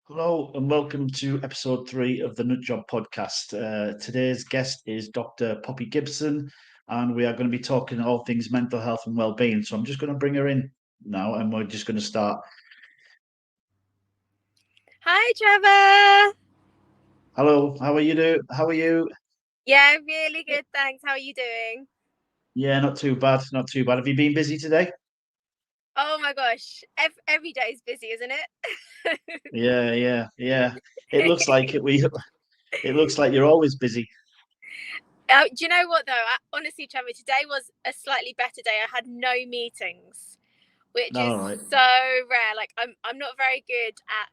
Hello and welcome to episode 3 of the Nut Job podcast. Today's guest is Dr. Poppy Gibson, and we are going to be talking all things mental health and well-being. So I'm just going to bring her in now, and we're just going to start. Hi, Trevor. Hello, how are you doing? How are you? Yeah, really good. Thanks. How are you doing? Yeah, not too bad, not too bad. Have you been busy today? Oh my gosh, every day is busy, isn't it? Yeah. It looks like it. It looks like you're always busy. Do you know what though? Honestly, Trevor, today was a slightly better day. I had no meetings, which is All right. so rare. Like I'm not very good at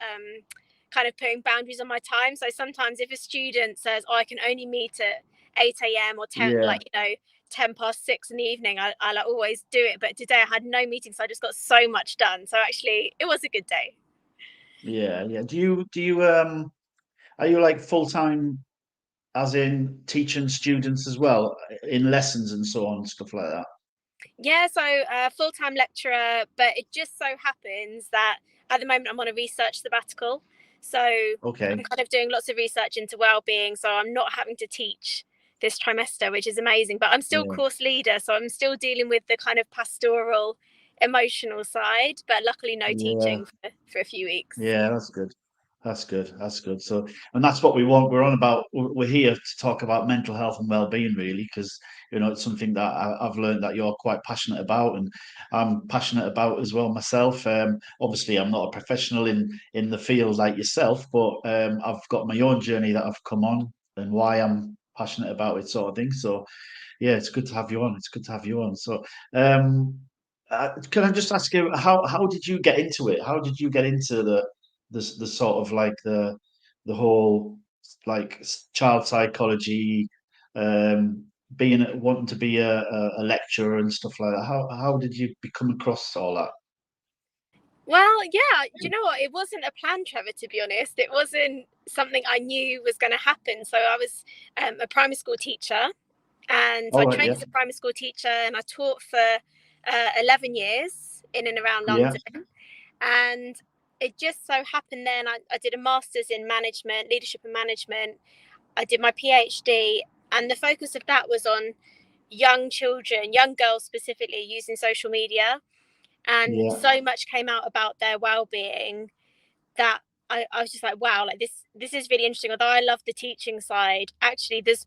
kind of putting boundaries on my time. So sometimes if a student says, "Oh, I can only meet at 8 a.m. or 10, Yeah, like 10 past 6 in the evening," I like always do it. But today I had no meetings, so I just got so much done. So actually, it was a good day. yeah. Do you are you like full-time as in teaching students as well in lessons and so on, stuff like that? Yeah, so full time lecturer, but it just so happens that at the moment I'm on a research sabbatical. So Okay. I'm kind of doing lots of research into well-being. So I'm not having to teach this trimester, which is amazing. But I'm still Yeah. course leader, so I'm still dealing with the kind of pastoral, emotional side. But luckily, no Yeah. teaching for a few weeks. Yeah, that's good. That's good. That's good. So, and that's what we want. We're on about. We're here to talk about mental health and well-being, really, because it's something that I've learned that you're quite passionate about, and I'm passionate about as well myself. Obviously, I'm not a professional in the field like yourself, but I've got my own journey that I've come on and why I'm passionate about it, sort of thing. So, yeah, it's good to have you on. It's good to have you on. So, um, can I just ask you how did you get into it? How did you get into the sort of like the whole like child psychology, um, being wanting to be a lecturer and stuff like that? How did you become across all that? Well, yeah, do you know what? It wasn't a plan, Trevor, to be honest. It wasn't something I knew was going to happen. So I was a primary school teacher. And so All I right, trained yeah, as a primary school teacher and I taught for 11 years in and around yeah, London. And it just so happened then I did a master's in management, leadership and management. I did my PhD, and the focus of that was on young children, young girls specifically, using social media. And yeah, so much came out about their well-being that I was just like, wow, like this is really interesting. Although I love the teaching side, actually there's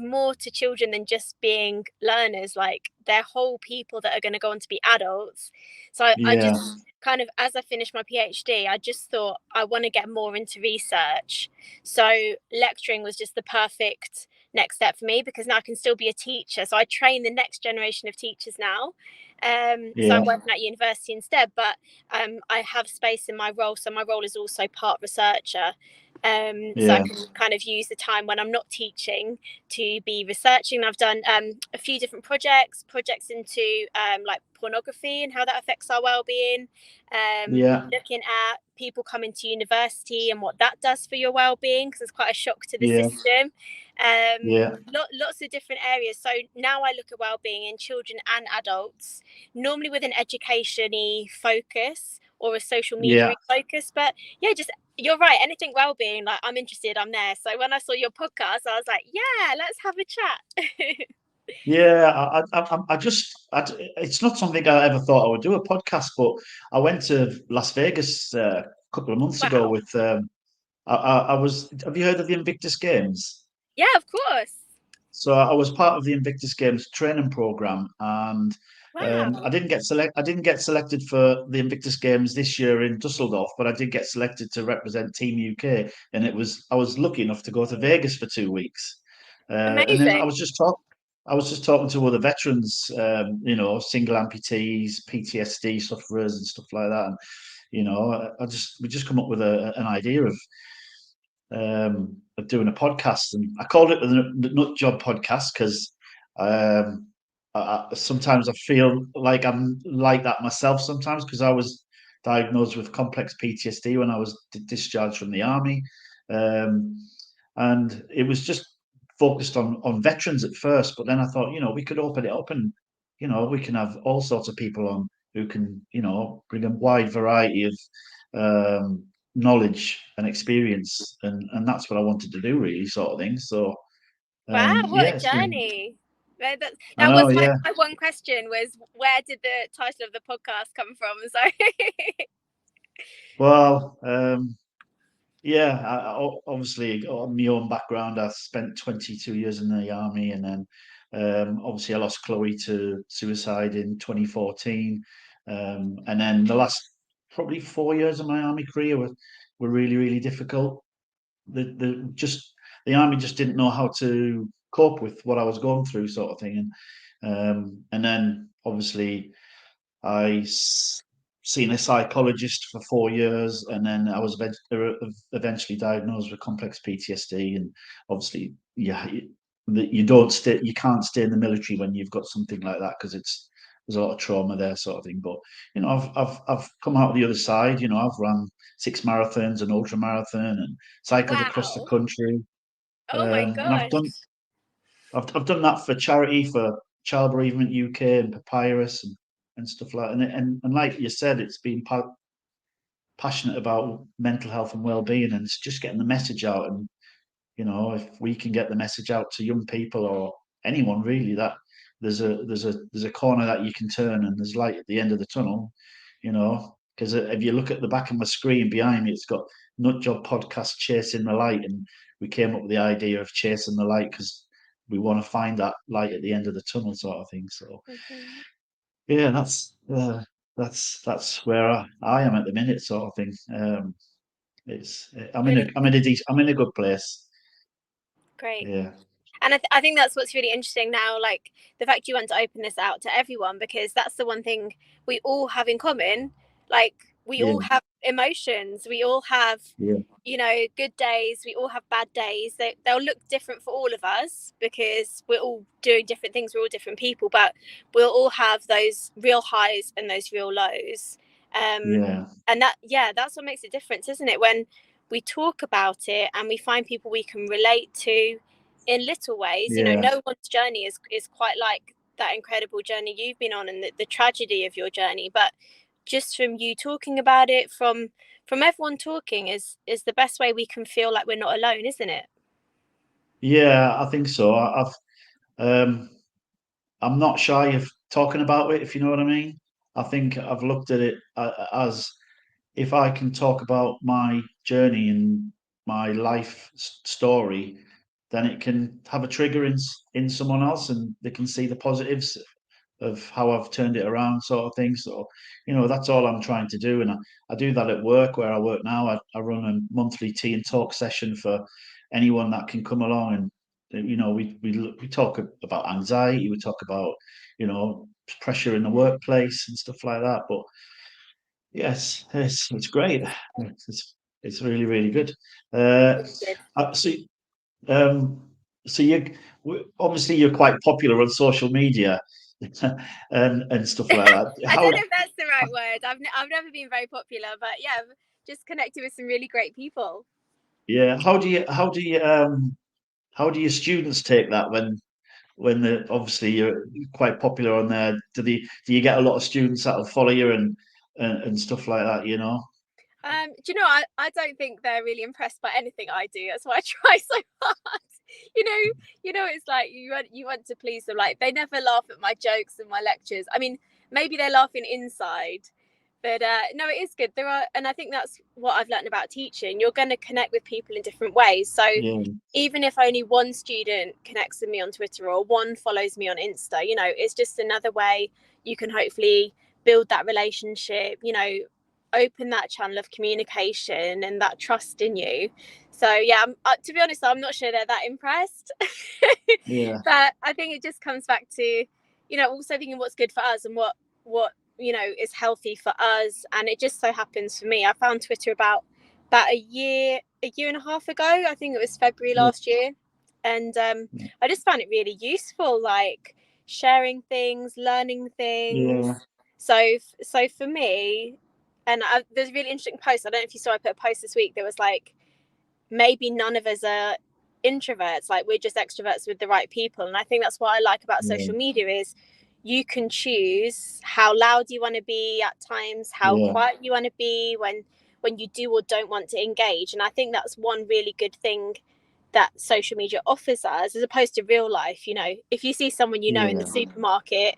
more to children than just being learners. Like they're whole people that are going to go on to be adults. So I yeah, just kind of, as I finished my PhD, I just thought I want to get more into research. So lecturing was just the perfect next step for me because now I can still be a teacher. So I train the next generation of teachers now. So yeah, I'm working at university instead, but I have space in my role, so my role is also part researcher. So I yeah, can kind of use the time when I'm not teaching to be researching. I've done a few different projects into like pornography and how that affects our well-being. yeah, Looking at people coming to university and what that does for your well-being because it's quite a shock to the yeah, system. yeah, Lots of different areas. So now I look at well-being in children and adults, normally with an education-y focus or a social media yeah. focus. But yeah, just you're right. Anything well-being, like I'm interested, I'm there. So when I saw your podcast, I was like, yeah, let's have a chat. Yeah, it's not something I ever thought I would do a podcast, but I went to Las Vegas a couple of months ago Wow. with, have you heard of the Invictus Games? Yeah, of course. So I was part of the Invictus Games training program, and Wow. I didn't get selected for the Invictus Games this year in Dusseldorf, but I did get selected to represent Team UK, and I was lucky enough to go to Vegas for 2 weeks, and then Amazing. I was just talking to other veterans, single amputees, PTSD sufferers, and stuff like that, and we just come up with an idea of doing a podcast, and I called it the Nut Job Podcast because um, sometimes I feel like I'm like that myself sometimes because I was diagnosed with complex PTSD when I was discharged from the army, um, and it was just focused on veterans at first, but then I thought we could open it up and we can have all sorts of people on who can bring a wide variety of knowledge and experience, and that's what I wanted to do, really, sort of thing. So Wow, what yeah, a it's been. journey. I That was know, yeah. my one question was, where did the title of the podcast come from? So Well, yeah, obviously on my own background, I spent 22 years in the army, and then obviously I lost Chloe to suicide in 2014, and then the last probably 4 years of my army career were really really difficult. The army just didn't know how to cope with what I was going through, sort of thing, and then obviously I seen a psychologist for 4 years, and then I was eventually diagnosed with complex PTSD. And obviously, yeah, you don't stay, you can't stay in the military when you've got something like that, because there's a lot of trauma there, sort of thing. But I've come out the other side. I've run 6 marathons and ultra marathon and cycled across the wow. country, Oh my and I've done gosh. I've done that for charity, for Child Bereavement UK and Papyrus and stuff like that. And like you said, it's been passionate about mental health and well-being, and it's just getting the message out. And if we can get the message out to young people, or anyone really, that there's a corner that you can turn, and there's light at the end of the tunnel. Because if you look at the back of my screen behind me, it's got Nut Job Podcast Chasing the Light, and we came up with the idea of chasing the light because we want to find that light at the end of the tunnel, sort of thing. So Mhm. yeah, that's where I am at the minute, sort of thing. It's Brilliant. I'm in a good place. Great. Yeah, And I think that's what's really interesting now, like the fact you want to open this out to everyone, because that's the one thing we all have in common. Like we yeah, all have emotions, we all have, yeah, good days, we all have bad days. They'll look different for all of us because we're all doing different things, we're all different people, but we'll all have those real highs and those real lows. yeah, And that's what makes a difference, isn't it? When we talk about it and we find people we can relate to in little ways. yeah, No one's journey is quite like that incredible journey you've been on, and the tragedy of your journey. But just from you talking about it, from everyone talking, is the best way we can feel like we're not alone, isn't it? yeah. I think so. Um, I'm not shy of talking about it, if you know what I mean. I think I've looked at it as, if I can talk about my journey and my life story, then it can have a trigger in someone else, and they can see the positives of how I've turned it around, sort of thing. So, that's all I'm trying to do. And I do that at work, where I work now. I run a monthly tea and talk session for anyone that can come along. And, we talk about anxiety, we talk about, you know, pressure in the workplace and stuff like that. But yes, it's great. It's really, really good. Uh, Really good. uh, so, um, so you obviously you're quite popular on social media and stuff like that. I don't know if that's the right word. I've never been very popular, but yeah, I've just connected with some really great people. Yeah, how do your students take that when obviously you're quite popular on there? Do you get a lot of students that'll follow you and stuff like that? Do you know, I don't think they're really impressed by anything I do. That's why I try so hard. You know, it's like you want to please them. Like they never laugh at my jokes and my lectures. I mean, maybe they're laughing inside, but no, it is good. And I think that's what I've learned about teaching. You're going to connect with people in different ways. So Yeah, even if only one student connects with me on Twitter or one follows me on Insta, it's just another way you can hopefully build that relationship. Open that channel of communication and that trust in you. So yeah, to be honest, I'm not sure they're that impressed. yeah, But I think it just comes back to, also thinking what's good for us and what is healthy for us. And it just so happens for me, I found Twitter about a year and a half ago. I think it was February yeah, last year. And I just found it really useful, like sharing things, learning things. yeah, So for me, and there's a really interesting post. I don't know if you saw, I put a post this week that was like, maybe none of us are introverts, like we're just extroverts with the right people. And I think that's what I like about yeah, social media is you can choose how loud you want to be at times, how yeah, quiet you want to be, when you do or don't want to engage. And I think that's one really good thing that social media offers us, as opposed to real life. You know, if you see someone you know in the Yeah, supermarket,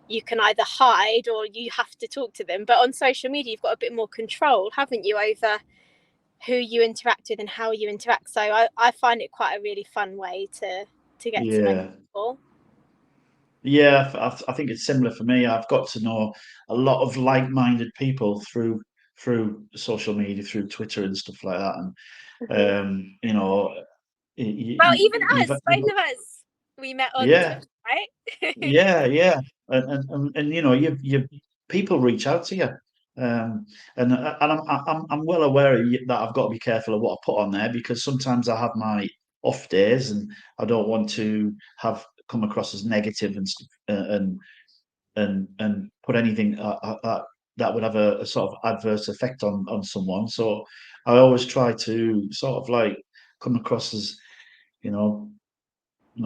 you can either hide or you have to talk to them. But on social media, you've got a bit more control, haven't you, over who you interact with and how you interact. So I find it quite a really fun way to get to know yeah. people. Yeah, I think it's similar for me. I've got to know a lot of like-minded people through social media, through Twitter and stuff like that. And Mm-hmm. you know, Well, even us, you've both of us, we met on yeah, Twitter, right? yeah, and you know, you people reach out to you, and I'm well aware that I've got to be careful of what I put on there, because sometimes I have my off days, and I don't want to have come across as negative and stuff, and put anything that would have a sort of adverse effect on someone. So I always try to sort of like come across as, you know,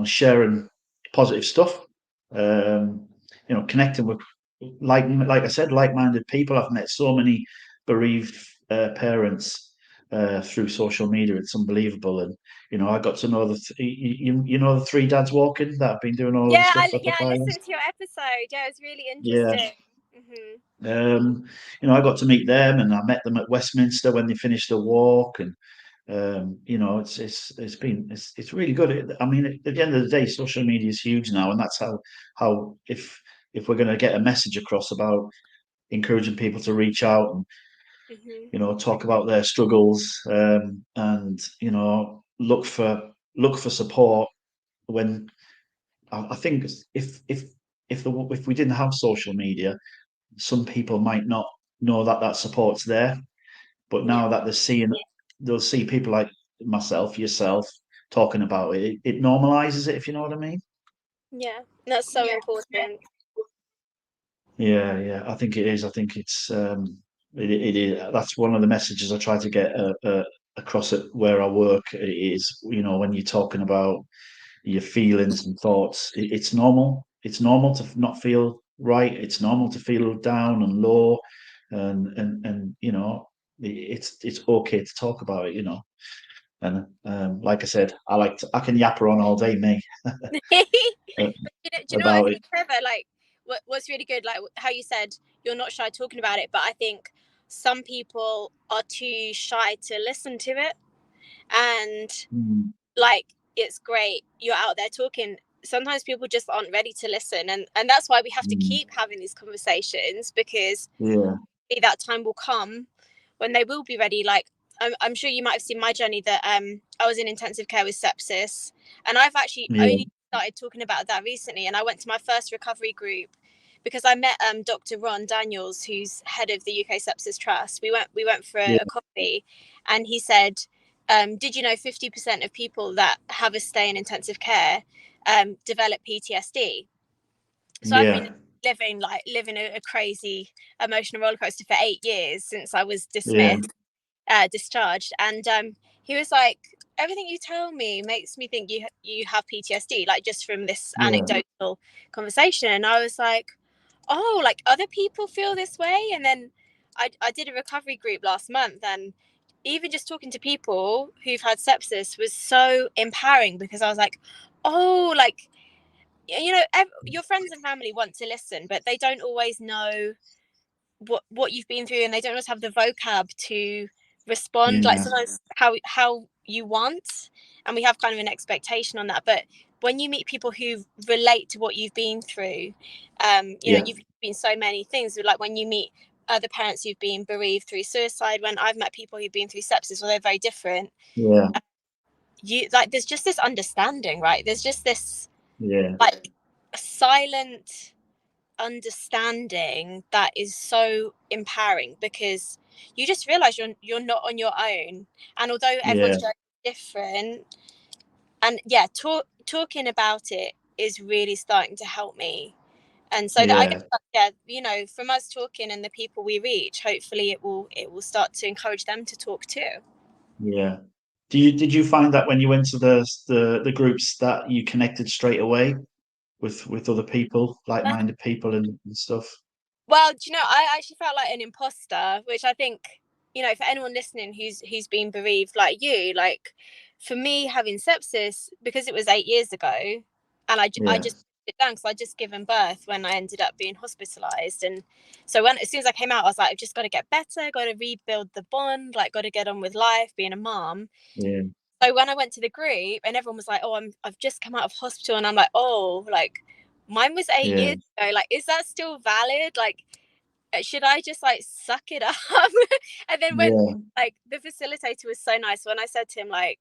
sharing positive stuff, connecting with, like I said, like-minded people. I've met so many bereaved parents through social media. It's unbelievable. And I got to know the three dads walking that have been doing all of the Yeah, stuff for I 5 years. listened to your episode. Yeah, it was really Yeah. interesting. Hmm. I got to meet them, and I met them at Westminster when they finished the walk. And it's really good. I mean, at the end of the day, social media is huge now, and that's how if we're going to get a message across about encouraging people to reach out and Hmm. talk about their struggles, and look for support when I think if we didn't have social media, some people might not know that support's there. But Yeah, now that they'll see people like myself, yourself, talking about it. It normalizes it, if you know what I mean. yeah, that's so important. Yeah, yeah, I think it is. I think it is. That's one of the messages I try to get across it where I work. It is, when you're talking about your feelings and thoughts, it's normal. It's normal to not feel right. It's normal to feel down and low, and it's okay to talk about it. And like I said, I can yapper on all day, me, uh, Do you know what I about think, it. Trevor? Like, what's really good, like how you said you're not shy talking about it, but I think some people are too shy to listen to it. And Mm, like, it's great you're out there talking. Sometimes people just aren't ready to listen, and that's why we have to mm, keep having these conversations, because yeah, that time will come when they will be ready. Like, I'm sure you might have seen my journey, that I was in intensive care with sepsis, and I've actually yeah, only started talking about that recently. And I went to my first recovery group because I met Dr. Ron Daniels, who's head of the UK Sepsis Trust. We went for a yeah, coffee, and he said, "Did you know 50% of people that have a stay in intensive care develop PTSD?" So I've been yeah, living a crazy emotional roller coaster for 8 years since I was yeah, discharged. And he was like, "Everything you tell me makes me think you have PTSD, like just from this yeah, anecdotal conversation." And I was like, "Oh, like other people feel this way?" And then I did a recovery group last month, and even just talking to people who've had sepsis was so empowering, because I was like, "Oh, like, your friends and family want to listen, but they don't always know what you've been through, and they don't always have the vocab to respond like yeah, sometimes how you want." And we have kind of an expectation on that, but when you meet people who relate to what you've been through, yeah, you've been so many things, like when you meet other parents who've been bereaved through suicide, when I've met people who've been through sepsis, well, they're very different. yeah, You like, there's just this understanding, right? There's just this yeah, like silent understanding that is so empowering, because you just realize you're not on your own. And although yeah, everyone's journey is different, and yeah, talking about it is really starting to help me. And so that, I guess, yeah, yeah, from us talking and the people we reach, hopefully it will start to encourage them to talk too. yeah. Did you find that when you went to the groups that you connected straight away with other people, Uh, like-minded people and stuff? well, do you know, I actually felt like an imposter, which I think you know, for anyone listening who's been bereaved like you, like for me having sepsis, because it was 8 years ago, and I Yeah, just put it down because I just given birth when I ended up being hospitalized. And so when, as soon as I came out, I was like, I've just got to get better, got to rebuild the bond, like got to get on with life, being a mom. yeah, So when I went to the group and everyone was like, oh, I've just come out of hospital, and I'm like, oh, like mine was 8 years yeah, ago, like is that still valid? Like should I just like suck it up? And then when yeah. like the facilitator was so nice, when I said to him like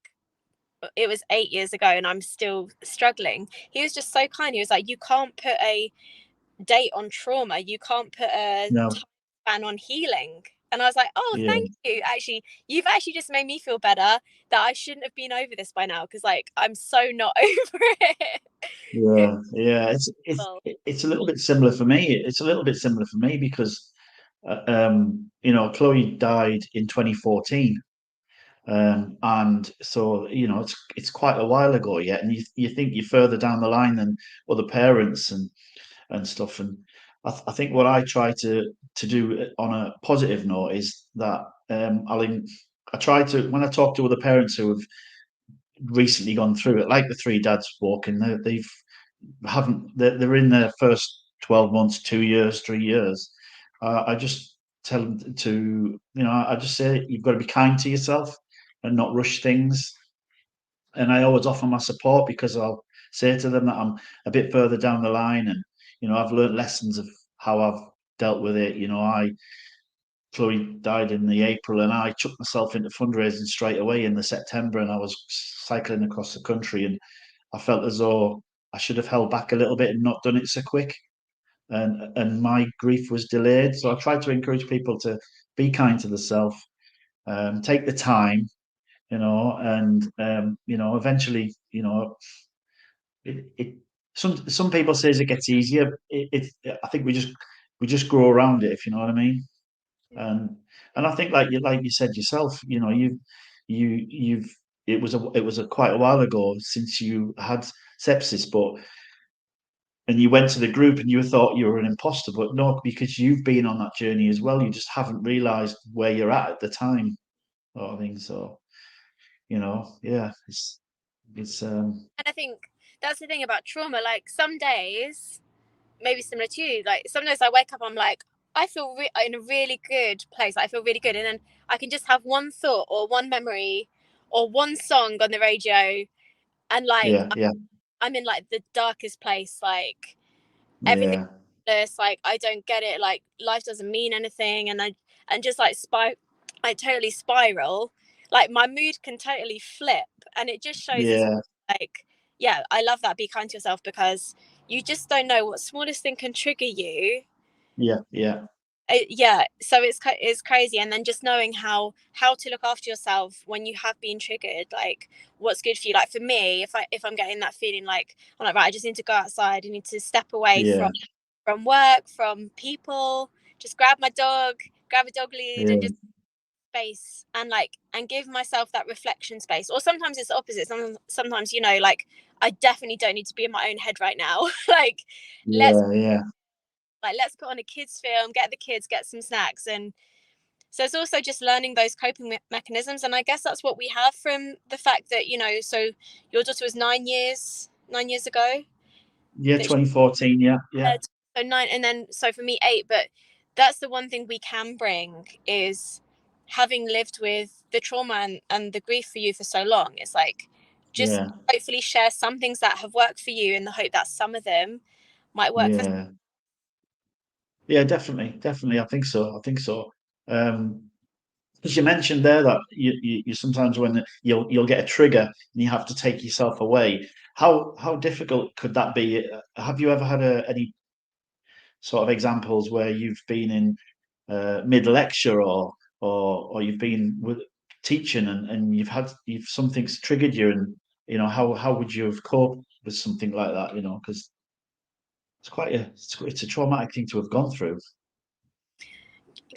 it was 8 years ago and I'm still struggling, he was just so kind. He was like, you can't put a date on trauma, you can't put a No, time span on healing. And I was like, oh, yeah, thank you, actually you've actually just made me feel better, that I shouldn't have been over this by now, because like I'm so not over it. yeah, yeah. It's a little bit similar for me. It's a little bit similar for me because, Chloe died in 2014. And so, it's quite a while ago yet, and you think you're further down the line than other parents and stuff. And I think what I try to do on a positive note is that I try to, when I talk to other parents who have recently gone through it, like the three dads walking, they've haven't they're in their first 12 months, 2 years, 3 years. I just tell them I just say you've got to be kind to yourself and not rush things. And I always offer my support because I'll say to them that I'm a bit further down the line, and I've learned lessons of how I've dealt with it. Chloe died in the April, and I took myself into fundraising straight away in the September, and I was cycling across the country, and I felt as though I should have held back a little bit and not done it so quick, and my grief was delayed. So I try to encourage people to be kind to themselves, take the time, and eventually, it some people says it gets easier. I think we just grow around it, if you know what I mean. And I think like you said yourself, you've it was a quite a while ago since you had sepsis, and you went to the group and you thought you were an imposter, but no, because you've been on that journey as well. You just haven't realized where you're at the time, sort of thing. So, yeah, it's. And I think that's the thing about trauma, like some days, maybe similar to you, like some days I wake up, I'm like, I feel in a really good place, I feel really good, and then I can just have one thought or one memory or one song on the radio, and like Yeah, yeah, I'm in like the darkest place, like everything, yeah, like I don't get it, like life doesn't mean anything, and just like I totally spiral, like my mood can totally flip, and it just shows as yeah, like, yeah, I love that, be kind to yourself, because you just don't know what smallest thing can trigger you. yeah, yeah, Yeah, so it's crazy. And then just knowing how to look after yourself when you have been triggered, like what's good for you. Like for me, if I'm getting that feeling, like I'm like, right, I just need to go outside, I need to step away yeah, from work, from people, just grab my dog, grab a dog lead, and yeah, just space, and give myself that reflection space. Or sometimes it's the opposite. Sometimes, like I definitely don't need to be in my own head right now. Like let's yeah, yeah. let's put on a kids film, get the kids, get some snacks. And so it's also just learning those coping mechanisms. And I guess that's what we have from the fact that, so your daughter was 9 years ago Yeah, that she 2014. Yeah, yeah, had. So nine, and then so for me 8. But that's the one thing we can bring, is having lived with the trauma and the grief for you for so long. It's like just yeah, hopefully share some things that have worked for you in the hope that some of them might work for. yeah, yeah. Definitely, definitely. I think so. I think so. Um, As you mentioned there that you sometimes when you'll get a trigger and you have to take yourself away. How difficult could that be? Have you ever had any sort of examples where you've been in mid lecture or you've been with teaching and you've something's triggered you, and how would you have coped with something like that? Because it's a traumatic thing to have gone through.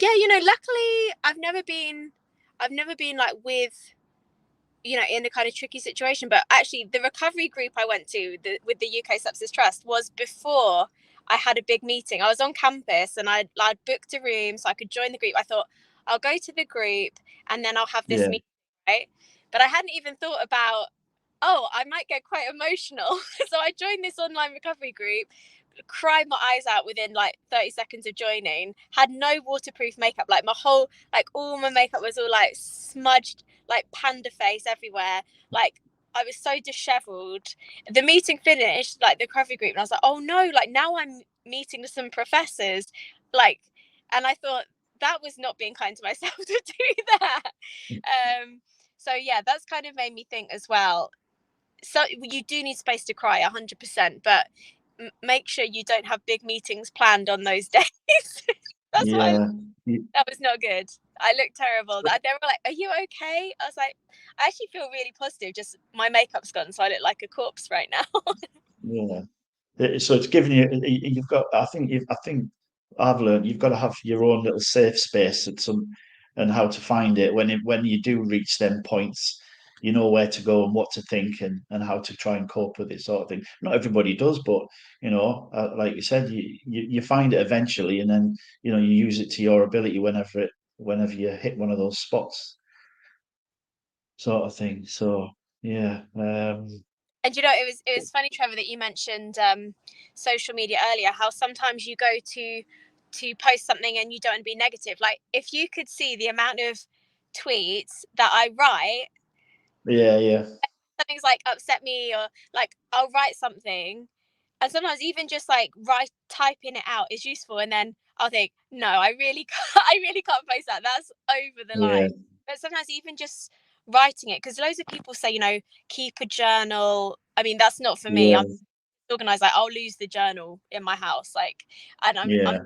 Yeah, luckily I've never been like with, in a kind of tricky situation. But actually the recovery group I went to, with the UK Sepsis Trust, was before I had a big meeting. I was on campus and I'd booked a room so I could join the group. I thought, I'll go to the group and then I'll have this Yeah. meeting, right? But I hadn't even thought about, oh, I might get quite emotional. So I joined this online recovery group, cried my eyes out within like 30 seconds of joining, had no waterproof makeup, like my whole, like all my makeup was all like smudged, like panda face everywhere, like I was so disheveled. The meeting finished, like the recovery group, and I was like, oh no, like now I'm meeting some professors, like, and I thought that was not being kind to myself to do that. So yeah, that's kind of made me think as well. So you do need space to cry 100%, but make sure you don't have big meetings planned on those days. That's what Yeah. that was not good. I looked terrible. They were like, are you okay? I was like, I actually feel really positive, just my makeup's gone, so I look like a corpse right now. Yeah. So it's giving you. You've got. I think I've learned you've got to have your own little safe space at some, and how to find it when you do reach them points. You know where to go and what to think and how to try and cope with it, sort of thing. Not everybody does, but like you said, you find it eventually, and then you use it to your ability whenever you hit one of those spots, sort of thing. So yeah, And it was funny, Trevor, that you mentioned social media earlier. How sometimes you go to post something and you don't want to be negative. Like if you could see the amount of tweets that I write, yeah, yeah, something's like upset me, or like I'll write something, and sometimes even just like typing it out is useful, and then I'll think, no, I really can't, I really can't post that, that's over the yeah, line. But sometimes even just writing it, because loads of people say, keep a journal. I mean, that's not for me. yeah, I'm organized, like I'll lose the journal in my house, like, and I'm yeah,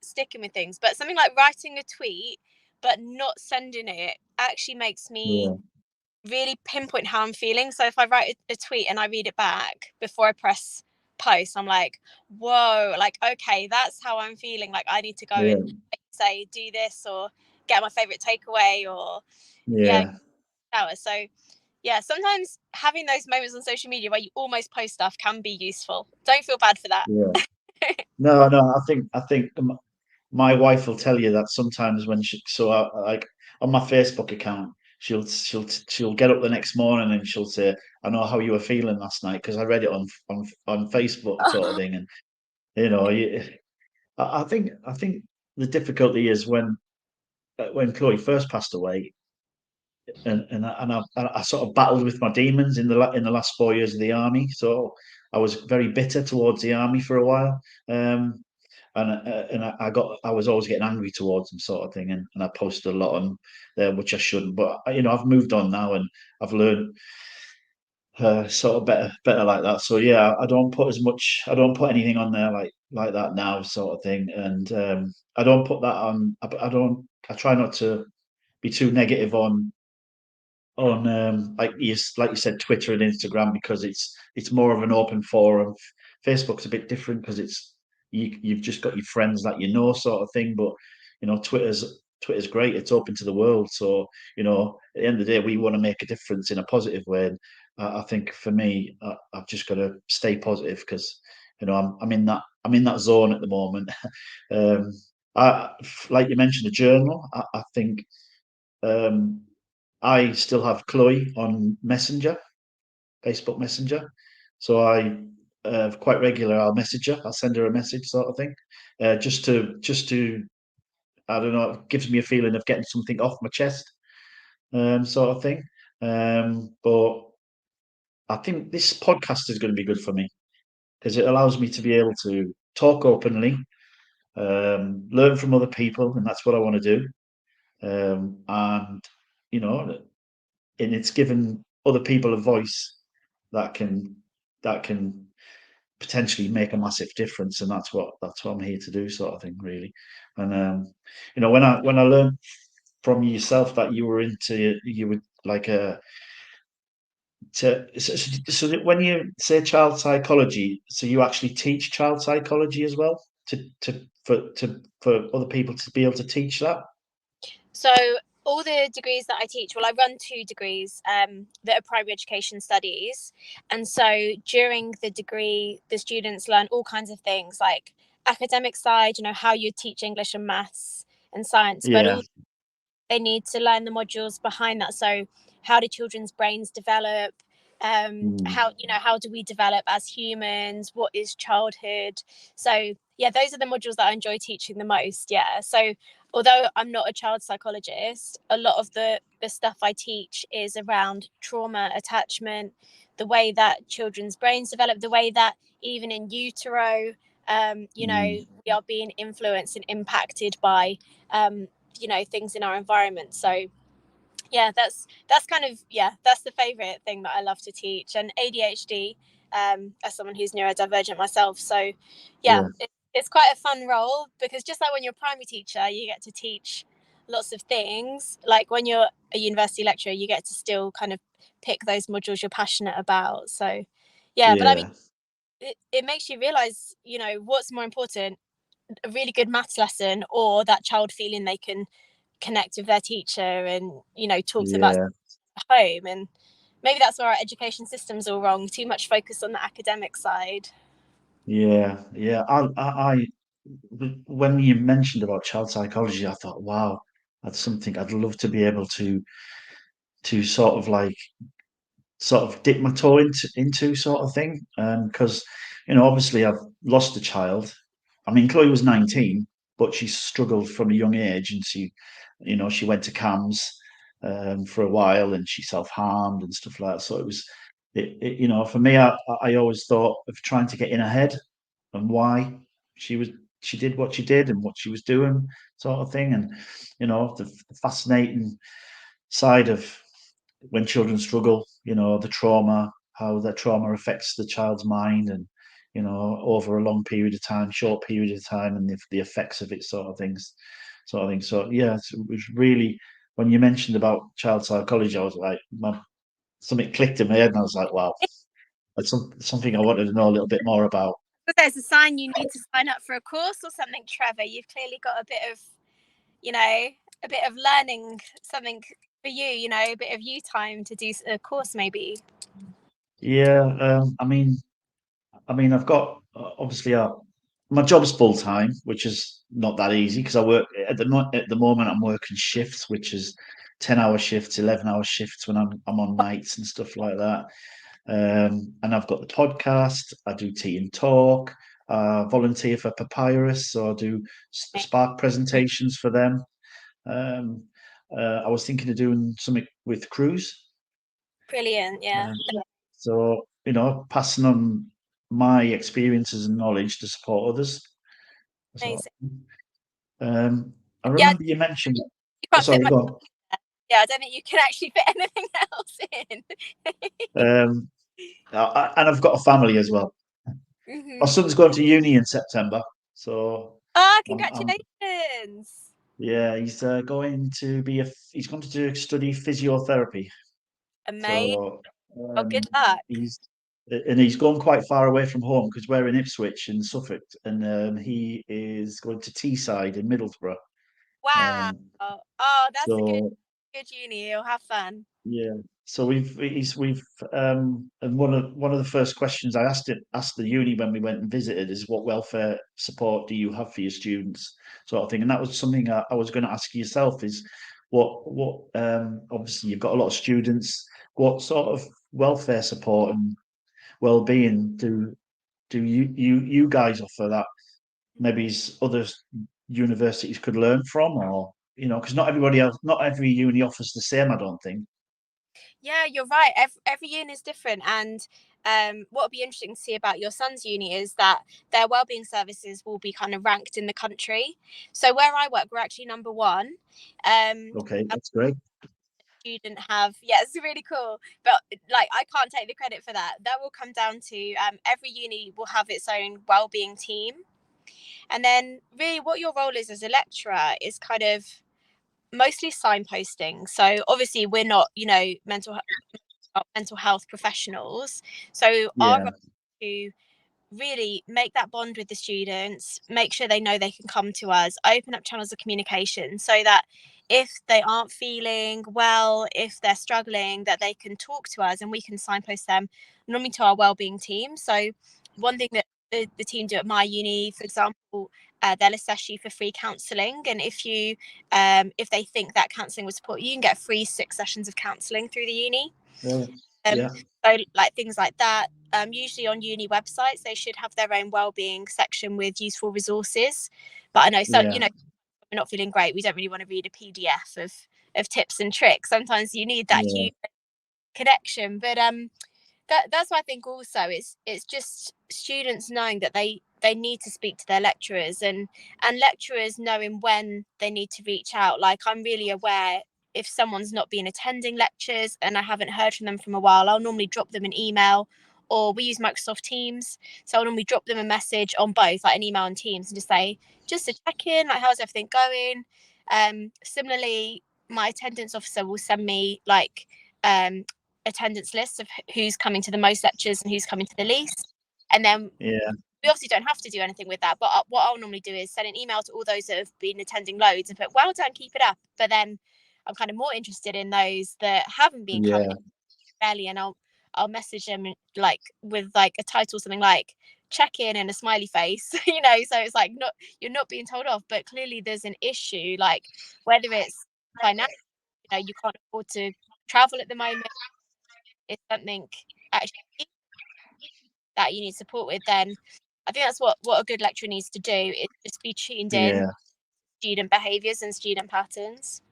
sticking with things. But something like writing a tweet but not sending it actually makes me yeah, really pinpoint how I'm feeling. So if I write a tweet and I read it back before I press post, I'm like, whoa, like, okay, that's how I'm feeling. Like, I need to go yeah, and say, do this, or get my favorite takeaway, or yeah, yeah, shower. So yeah, sometimes having those moments on social media where you almost post stuff can be useful. Don't feel bad for that. yeah. No, no. I think my wife will tell you that sometimes when like on my Facebook account, she'll get up the next morning and she'll say, "I know how you were feeling last night because I read it on Facebook," sort of thing. And you know, you, I think the difficulty is when Chloe first passed away, and I sort of battled with my demons in the last 4 years of the army. So I was very bitter towards the army for a while. Um, and I was always getting angry towards them, sort of thing, and I posted a lot on there which I shouldn't, but I've moved on now and I've learned sort of better like that. So yeah, I don't put anything on there like that now, sort of thing. And I don't put that on. I try not to be too negative on like you said, Twitter and Instagram, because it's more of an open forum. Facebook's a bit different because you've just got your friends that sort of thing. But Twitter's great. It's open to the world. So at the end of the day, we want to make a difference in a positive way. And I think for me, I've just got to stay positive because I'm in that zone at the moment. um, I like you mentioned the journal. I think. Um, I still have Chloe on Messenger, Facebook Messenger. So I quite regular. I'll message her. I'll send her a message, sort of thing, just to I don't know. It gives me a feeling of getting something off my chest, sort of thing. But I think this podcast is going to be good for me because it allows me to be able to talk openly, learn from other people, and that's what I want to do. And you know, and it's given other people a voice that can potentially make a massive difference, and that's what I'm here to do, sort of thing, really. And when I learned from yourself that you were like a so when you say child psychology, so you actually teach child psychology as well for other people to be able to teach that. So all the degrees that I teach, well, I run 2 degrees that are primary education studies. And so during the degree, the students learn all kinds of things like academic side, how you teach English and maths and science, but Yeah, also they need to learn the modules behind that. So how do children's brains develop? How, you know, how do we develop as humans? What is childhood? So yeah, those are the modules that I enjoy teaching the most. Yeah. So although I'm not a child psychologist, a lot of the stuff I teach is around trauma, attachment, the way that children's brains develop, the way that even in utero, you know, Mm. we are being influenced and impacted by, you know, things in our environment. So yeah, that's kind of, yeah, that's the favorite thing that I love to teach. And ADHD, as someone who's neurodivergent myself, so yeah, Yeah, it's quite a fun role, because just like when you're a primary teacher, you get to teach lots of things. Like when you're a university lecturer, you get to still kind of pick those modules you're passionate about. So yeah, but I mean, yeah, it makes you realize, you know, what's more important, a really good maths lesson, or that child feeling they can connect with their teacher and, you know, talk to them about yeah, home. And maybe that's where our education system's all wrong, too much focus on the academic side. yeah, yeah. When you mentioned about child psychology, I thought, wow, that's something I'd love to be able to sort of dip my toe into sort of thing. Because obviously I've lost a child. I mean, Chloe was 19, but she struggled from a young age, and she went to CAMS for a while, and she self harmed and stuff like that. So for me, I always thought of trying to get in her head and why she was she did what she did and what she was doing, sort of thing. And the fascinating side of when children struggle, the trauma, how the trauma affects the child's mind, and over a long period of time, short period of time, and the effects of it, sort of thing. So yeah, it was really, when you mentioned about child psychology, I was like, something clicked in my head, and I was like, wow, that's something I wanted to know a little bit more about. But there's a sign you need to sign up for a course or something, Trevor. You've clearly got a bit of, you know, a bit of learning something for you, you know, a bit of you time to do a course maybe. Yeah, I've got obviously my job's full time, which is not that easy because I work at the moment. I'm working shifts, which is 10-hour shifts, 11-hour shifts when I'm on nights and stuff like that. And I've got the podcast. I do tea and talk. Volunteer for Papyrus, so I do Spark presentations for them. Um, I was thinking of doing something with Cruise. Brilliant. Yeah. Um, so, passing on my experiences and knowledge to support others. So, Amazing. um, I Yeah, remember you mentioned. you can't fit Sorry, my, go on. yeah, I don't think you can actually fit anything else in. Um, and I've got a family as well. My Mm-hmm. son's going to uni in September, so Oh, I'm congratulations. yeah, he's going to be he's going to study physiotherapy. Amazing. So Well, good um, luck. he's he's gone quite far away from home because we're in Ipswich in Suffolk, and he is going to Teesside in Middlesbrough. Wow. Um, Oh, that's a so good uni. You'll have fun. yeah, so we've and one of the first questions I asked the uni when we went and visited is, what welfare support do you have for your students, sort of thing. And that was something I was going to ask yourself, is what obviously you've got a lot of students, what sort of welfare support and well-being do you guys offer that maybe other universities could learn from, or because not every uni offers the same, I don't think. Yeah, you're right. Every uni is different, and what will be interesting to see about your son's uni is that their wellbeing services will be kind of ranked in the country. So where I work, we're actually number one. Okay, A that's great. student have, yeah, it's really cool, but like I can't take the credit for that. That will come down to every uni will have its own wellbeing team, and then really what your role is as a lecturer is kind of mostly signposting. So obviously we're not, you know, mental health professionals. So our Yeah, role is to really make that bond with the students, make sure they know they can come to us, open up channels of communication so that if they aren't feeling well, if they're struggling, that they can talk to us and we can signpost them normally to our wellbeing team. So one thing that the team do at my uni, for example, they'll assess you for free counselling, and if they think that counselling will support you, you can get free 6 sessions of counselling through the uni. Yeah. Um, Yeah. so like things like that. Usually on uni websites, they should have their own wellbeing section with useful resources. But I know, so Yeah. we're not feeling great, we don't really want to read a PDF of tips and tricks. Sometimes you need that Yeah. human connection. But that's what I think also, it's just students knowing that they need to speak to their lecturers, and lecturers knowing when they need to reach out. Like, I'm really aware if someone's not been attending lectures and I haven't heard from them from a while, I'll normally drop them an email, or we use Microsoft Teams, so I'll normally drop them a message on both, like an email and Teams, and just say, just to check in, like, how's everything going. Similarly, my attendance officer will send me like attendance lists of who's coming to the most lectures and who's coming to the least. And then Yeah. we obviously don't have to do anything with that, but what I'll normally do is send an email to all those that have been attending loads and put, well done, keep it up. But then I'm kind of more interested in those that haven't been coming Yeah. barely, and I'll message them like with like a title, something like check in and a smiley face, so it's like, not, you're not being told off, but clearly there's an issue, like whether it's financial, you can't afford to travel at the moment, it's something actually that you need support with, then I think that's what a good lecturer needs to do, is just be tuned in Yeah. student behaviours and student patterns.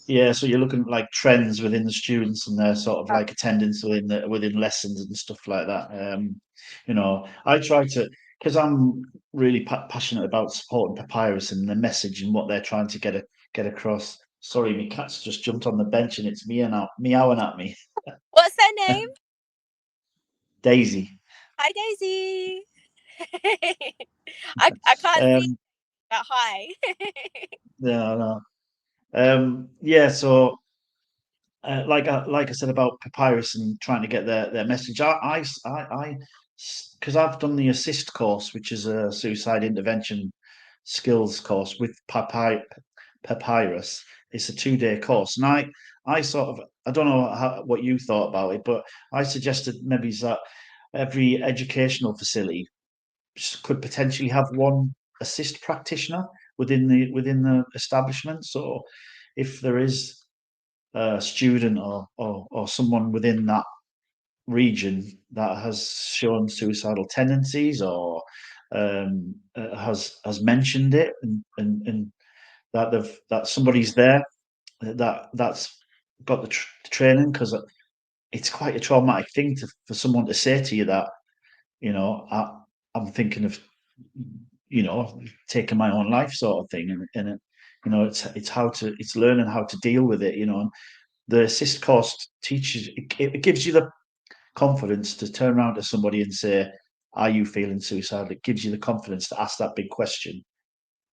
Yeah, so you're looking at like trends within the students and their sort of like attendance within lessons and stuff like that. I try to, because I'm really passionate about supporting Papyrus and the message and what they're trying to get across. Sorry, my cat's just jumped on the bench and it's meowing at me. What's their name? Daisy. Hi, Daisy. I can't see Um, that. Hi. yeah, no. Yeah, so like I said about Papyrus and trying to get their message. Because I've done the assist course, which is a suicide intervention skills course with Papyrus. It's a 2 day course, and I sort of, I don't know what you thought about it, but I suggested maybe that every educational facility could potentially have one assist practitioner within the establishment. So if there is a student or someone within that region that has shown suicidal tendencies or has mentioned it and that somebody's there that's got the training, because it's quite a traumatic thing for someone to say to you that I'm thinking of taking my own life, sort of thing, and it's learning how to deal with it. The assist course teaches, it gives you the confidence to turn around to somebody and say, are you feeling suicidal? It gives you the confidence to ask that big question,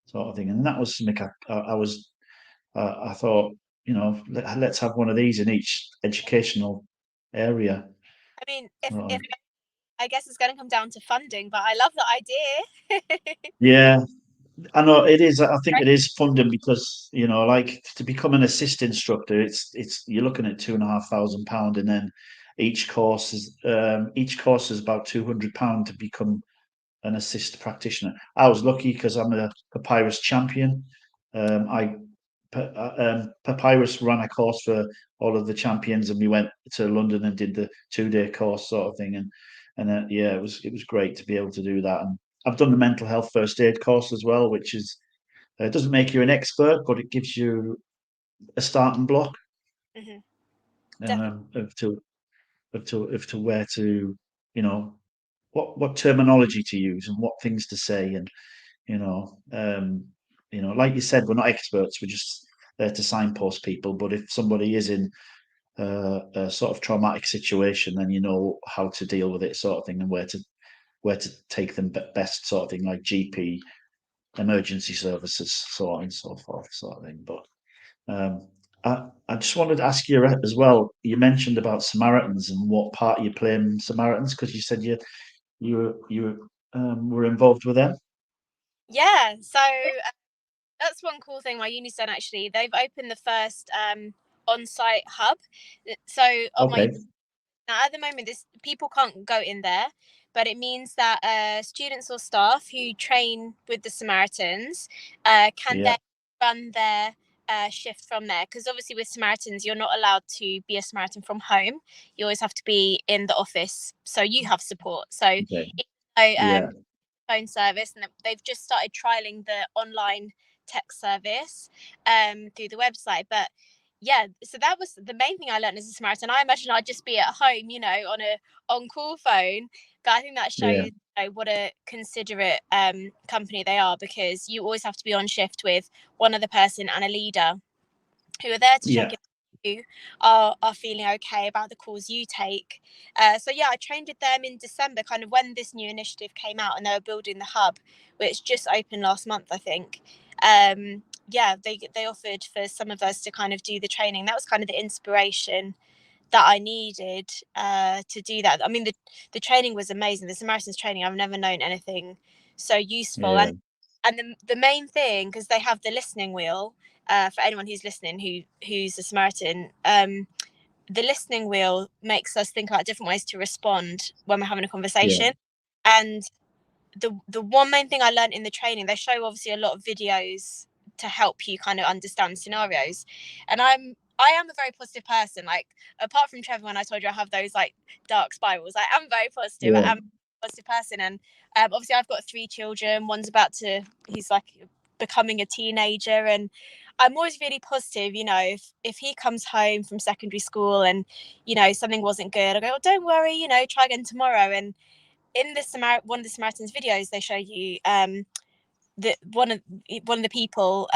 sort of thing. And that was something I thought, let's have one of these in each educational area. I mean, if Right. I guess it's going to come down to funding, but I love the idea. Yeah, I know it is. I think it is funding because like to become an assist instructor, it's you're looking at £2,500, and then each course is about £200 to become an assist practitioner. I was lucky because I'm a Papyrus champion. I Papyrus ran a course for all of the champions, and we went to London and did the 2 day course, sort of thing. And yeah, it was great to be able to do that. And I've done the mental health first aid course as well, which is it doesn't make you an expert, but it gives you a starting block Hmm. Definitely. of to where to you know what terminology to use and what things to say. And you know um like you said, we're not experts, we're just there to signpost people. But if somebody is in a sort of traumatic situation, then you know how to deal with it, sort of thing, and where to take them best, sort of thing, like GP, emergency services, so on and so forth, sort of thing. But I just wanted to ask you as well. You mentioned about Samaritans and what part you play in Samaritans, because you said you were involved with them. Yeah. So that's one cool thing my uni's done. Actually, they've opened the first on-site hub. So on my Okay. now, at the moment, this people can't go in there, but it means that students or staff who train with the Samaritans can Yeah. then run their shift from there. Because obviously, with Samaritans, you're not allowed to be a Samaritan from home. You always have to be in the office, so you have support. So, Okay. even though, Yeah. phone service, and they've just started trialing the online text service through the website. But yeah, so that was the main thing I learned as a Samaritan. I imagine I'd just be at home, on a on call phone, but I think that Yeah. shows what a considerate company they are, because you always have to be on shift with one other person and a leader who are there to check Yeah. if you are feeling okay about the calls you take. So yeah, I trained with them in December, kind of when this new initiative came out, and they were building the hub, which just opened last month, I think. Yeah, they offered for some of us to kind of do the training. That was kind of the inspiration that I needed to do that. I mean, the training was amazing. The Samaritans training, I've never known anything so useful. Yeah. And the main thing, because they have the listening wheel, for anyone who's listening who's a Samaritan, the listening wheel makes us think about different ways to respond when we're having a Yeah. conversation. And the one main thing I learned in the training, they show obviously a lot of videos to help you kind of understand scenarios. And I am a very positive person. Like, apart from Trevor, when I told you I have those like dark spirals, I am very positive. I Yeah. am a positive person. And obviously I've got 3 children. One's he's like becoming a teenager, and I'm always really positive. If he comes home from secondary school and something wasn't good, I go, oh, don't worry, try again tomorrow. And in one of the Samaritans videos, they show you that one of the people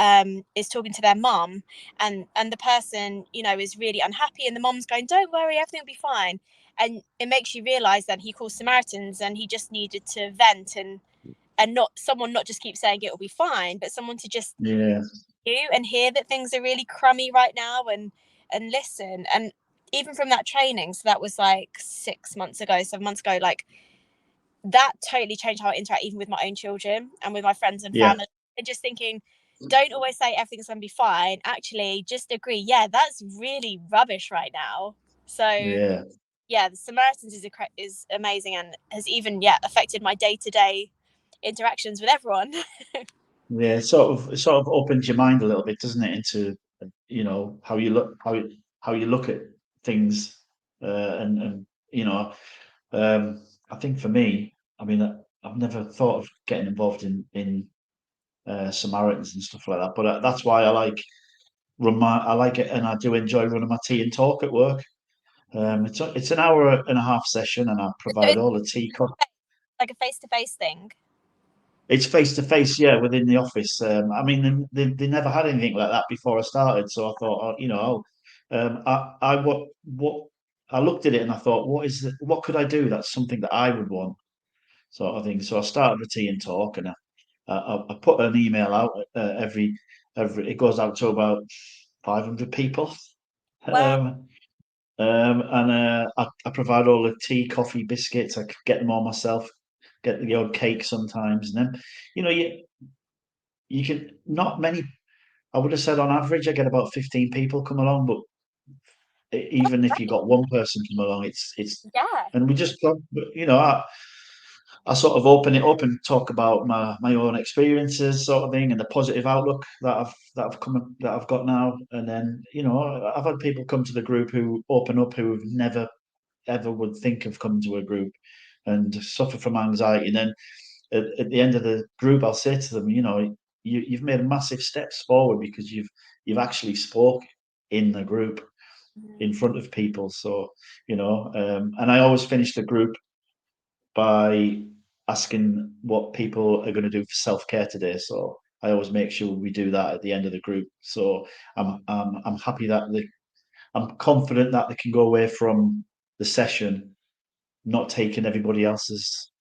is talking to their mom, and the person is really unhappy, and the mom's going, don't worry, everything will be fine. And it makes you realize that he calls Samaritans, and he just needed to vent, and not just keep saying it will be fine, but someone to just Yeah. you and hear that things are really crummy right now, and listen. And even from that training, so that was like 6 months ago, 7 months ago, like that totally changed how I interact even with my own children and with my friends and Yeah. family. And just thinking, don't always say everything's gonna be fine. Actually, just agree, yeah, that's really rubbish right now. So Yeah. yeah, the Samaritans is amazing, and has even affected my day-to-day interactions with everyone. Yeah. It sort of opens your mind a little bit, doesn't it, into how you look how you look at things, and I think for me, I mean, I've never thought of getting involved in Samaritans and stuff like that, but that's why I like it, and I do enjoy running my tea and talk at work. It's an hour and a half session, and I So provide it's all the tea. like a face-to-face thing. It's face to face, yeah, within the office. I mean, they never had anything like that before I started, so I thought, what I looked at it and I thought, what could I do? That's something that I would want, sort of thing. So I started the tea and talk, and I put an email out every. It goes out to about 500 people. Wow. Um, and I provide all the tea, coffee, biscuits. I get them all myself. Get the odd cake sometimes, and then you know you can not many. I would have said on average I get about 15 people come along, but even if you got one person come along, it's Yeah. and we just go. I sort of open it up and talk about my own experiences, sort of thing, and the positive outlook that I've got now. And then I've had people come to the group who open up who have never ever would think of coming to a group and suffer from anxiety. And then at the end of the group, I'll say to them, you've made massive steps forward because you've actually spoke in the group in Mhm. front of people. So and I always finish the group by asking what people are going to do for self-care today. So I always make sure we do that at the end of the group. So I'm happy that I'm confident that they can go away from the session not taking everybody else's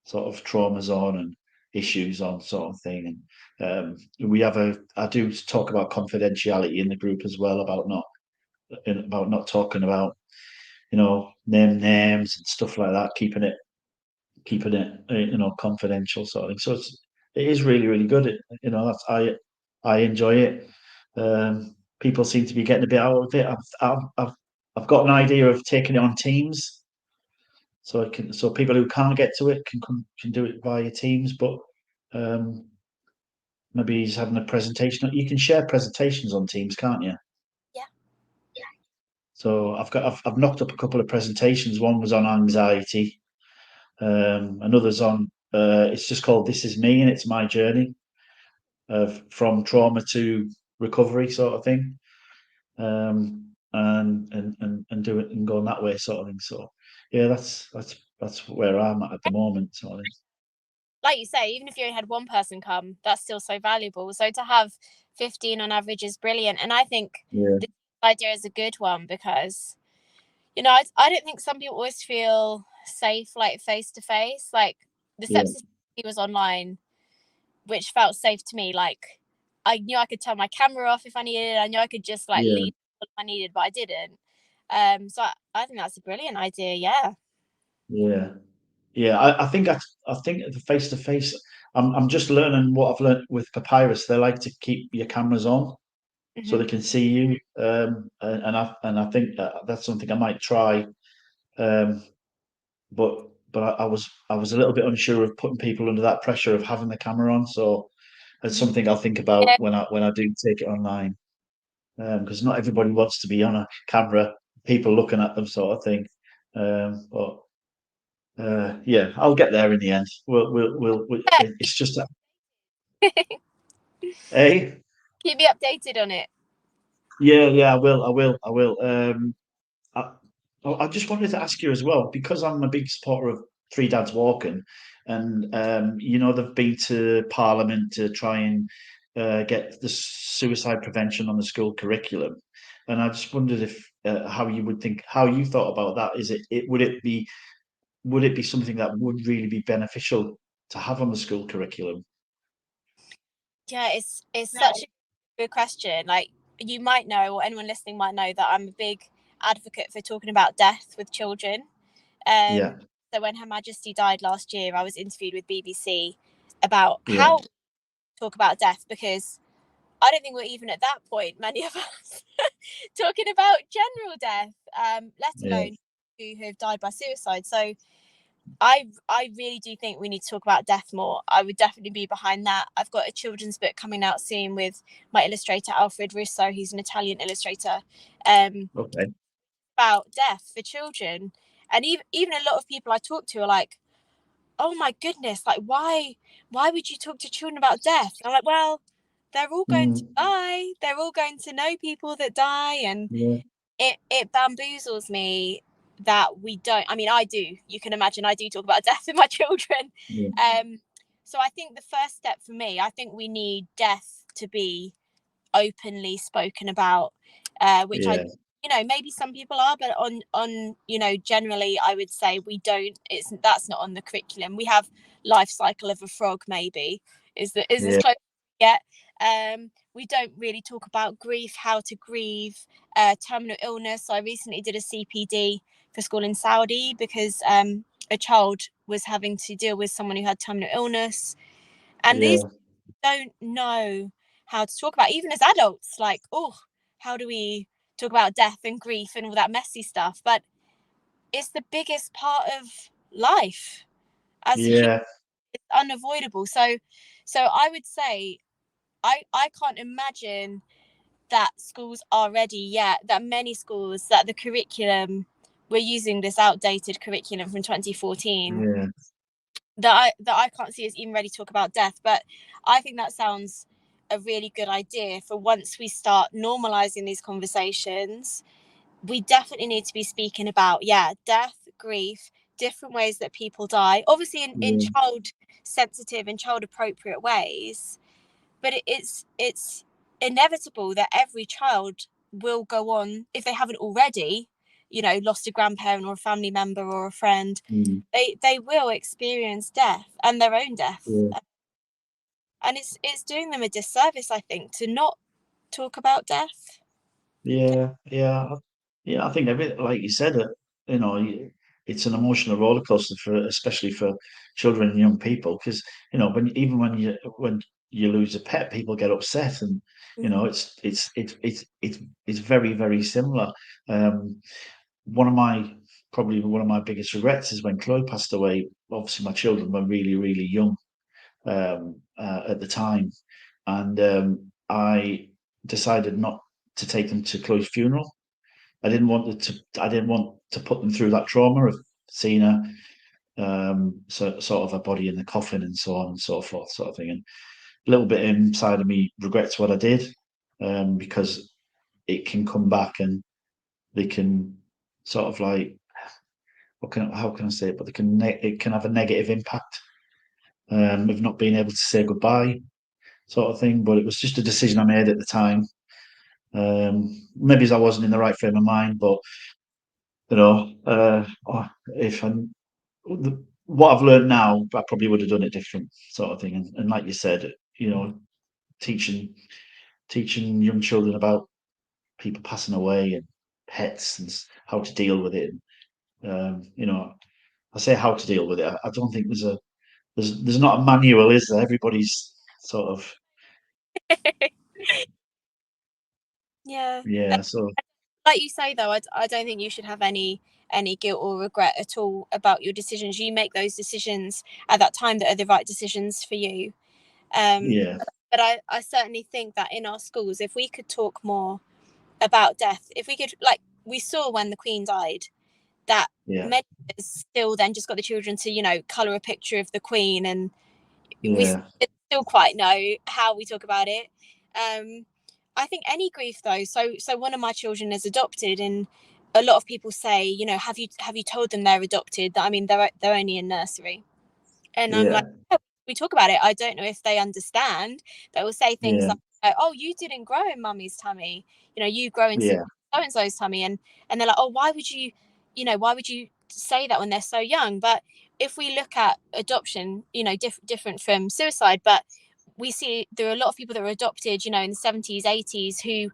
sort of traumas on and issues on, sort of thing. And I do talk about confidentiality in the group as well, about not talking about names and stuff like that, keeping it confidential, sort of thing. So it is really, really good. I enjoy it. People seem to be getting a bit out of it. I've got an idea of taking it on Teams, so people who can't get to it can do it via Teams, but um, maybe he's having a presentation. You can share presentations on Teams, can't you? Yeah. So I've knocked up a couple of presentations. One was on anxiety. Another's on. It's just called "This Is Me" and it's my journey of from trauma to recovery, sort of thing. And do it and go in that way, sort of thing. So yeah, that's where I'm at the moment, sort of thing. Like you say, even if you only had one person come, that's still so valuable. So to have 15 on average is brilliant. And I think Yeah, the idea is a good one because, I don't think some people always feel safe, like face to face. Like the yeah, sepsis was online, which felt safe to me. Like I knew I could turn my camera off if I needed. I knew I could just like yeah, leave if I needed, but I didn't. So I think that's a brilliant idea. Yeah. yeah. Yeah, I think the face to face. I'm just learning what I've learned with Papyrus. They like to keep your cameras on so Hmm. they can see you. And I think that's something I might try. Um, but I was a little bit unsure of putting people under that pressure of having the camera on. So it's something I'll think about Yeah. when I do take it online. Because not everybody wants to be on a camera, people looking at them, sort of thing. But yeah, I'll get there in the end. It's just that, hey, Keep me updated on it. yeah, yeah, I will. I, I just wanted to ask you as well because I'm a big supporter of Three Dads Walking, and they've been to Parliament to try and get the suicide prevention on the school curriculum, and I just wondered if how you thought about that. Would it be something that would really be beneficial to have on the school curriculum? Yeah, it's such a good question. Like you might know, or anyone listening might know, that I'm a big advocate for talking about death with children. Um, Yeah, so when Her Majesty died last year, I was interviewed with BBC about yeah, how we talk about death because I don't think we're even at that point, many of us, talking about general death, let yeah, alone who have died by suicide. So I really do think we need to talk about death more. I would definitely be behind that. I've got a children's book coming out soon with my illustrator Alfred Russo. He's an Italian illustrator, um, okay, about death for children. And even a lot of people I talk to are like, "Oh my goodness, like why would you talk to children about death?" And I'm like, "Well, they're all going to mm, die. They're all going to know people that die, and yeah, it bamboozles me that we don't. I mean, I do. You can imagine I do talk about death with my children. yeah, um so I think the first step for me, I think we need death to be openly spoken about, which I, yeah, maybe some people are, but on generally I would say we don't. It's That's not on the curriculum. We have life cycle of a frog, maybe is as yeah, close as we get. We don't really talk about grief, how to grieve, terminal illness. So I recently did a CPD for school in Saudi because a child was having to deal with someone who had terminal illness, and these yeah, don't know how to talk about, even as adults, like, oh, how do we talk about death and grief and all that messy stuff? But it's the biggest part of life as a human. yeah, It's unavoidable. So I would say I can't imagine that schools are ready yet, that many schools, that the curriculum, we're using this outdated curriculum from 2014 yeah, that I can't see us even ready to talk about death. But I think that sounds a really good idea for once we start normalizing these conversations. We definitely need to be speaking about, yeah, death, grief, different ways that people die, obviously in yeah, child sensitive and child appropriate ways. But it's inevitable that every child will go on, if they haven't already, lost a grandparent or a family member or a friend, mm, they will experience death and their own death. yeah. And it's doing them a disservice, I think, to not talk about death. Yeah, yeah, yeah. I think every like you said, you know, it's an emotional roller coaster especially for children and young people, because when you lose a pet, people get upset, and Mm-hmm. it's very very similar. Um, one of my probably one of my biggest regrets is when Chloe passed away. Obviously, my children were really, really young at the time, and I decided not to take them to Chloe's funeral. I didn't want to. I didn't want to put them through that trauma of seeing her, sort of a body in the coffin and so on and so forth, sort of thing. And a little bit inside of me regrets what I did, because it can come back and they can sort of like how can I say it? But it can have a negative impact, of not being able to say goodbye, sort of thing. But it was just a decision I made at the time. Maybe I wasn't in the right frame of mind, but you know, if I'm what I've learned now, I probably would have done it different, sort of thing. And like you said, you know, teaching teaching young children about people passing away and pets and how to deal with it. You know, I say how to deal with it. I don't think there's not a manual, is there? Everybody's sort of Yeah. yeah. So Like you say though, I don't think you should have any guilt or regret at all about your decisions. You make those decisions at that time that are the right decisions for you. Um, yeah, but I certainly think that in our schools, if we could talk more about death, if we could, like we saw when the Queen died, that yeah, many of us still then just got the children to, colour a picture of the Queen, and we yeah, still quite know how we talk about it. Um, I think any grief though. So one of my children is adopted, and a lot of people say, have you told them they're adopted? I mean, they're only in nursery, and I'm like, yeah, "Yeah, we talk about it. I don't know if they understand. They will say things yeah, like, "Oh, you didn't grow in mummy's tummy. You grow in so yeah, and so's tummy," and they're like, "Oh, why would you say that when they're so young?" But if we look at adoption, different from suicide, but we see there are a lot of people that were adopted, in the 70s, 80s, who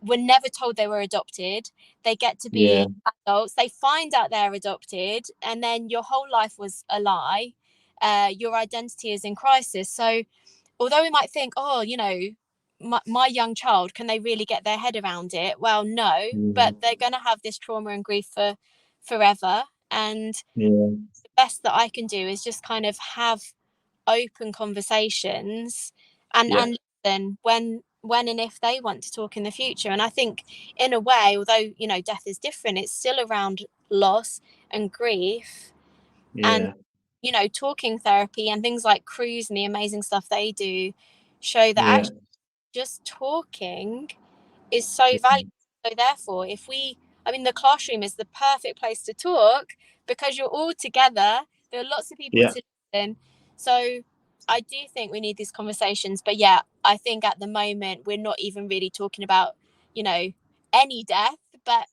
were never told they were adopted. They get to yeah, be adults, they find out they're adopted, and then your whole life was a lie. Your identity is in crisis. So although we might think, oh, my young child, can they really get their head around it? Well, no, but they're going to have this trauma and grief for forever. And yeah, the best that I can do is just kind of have open conversations, yeah, and listen when and if they want to talk in the future. And I think in a way, although death is different, it's still around loss and grief. And yeah, talking therapy and things like Cruise and the amazing stuff they do show that yeah, actually just talking is so valuable. So therefore, I mean, the classroom is the perfect place to talk because you're all together. There are lots of people yeah, to listen. So I do think we need these conversations. But yeah, I think at the moment we're not even really talking about, you know, any death. But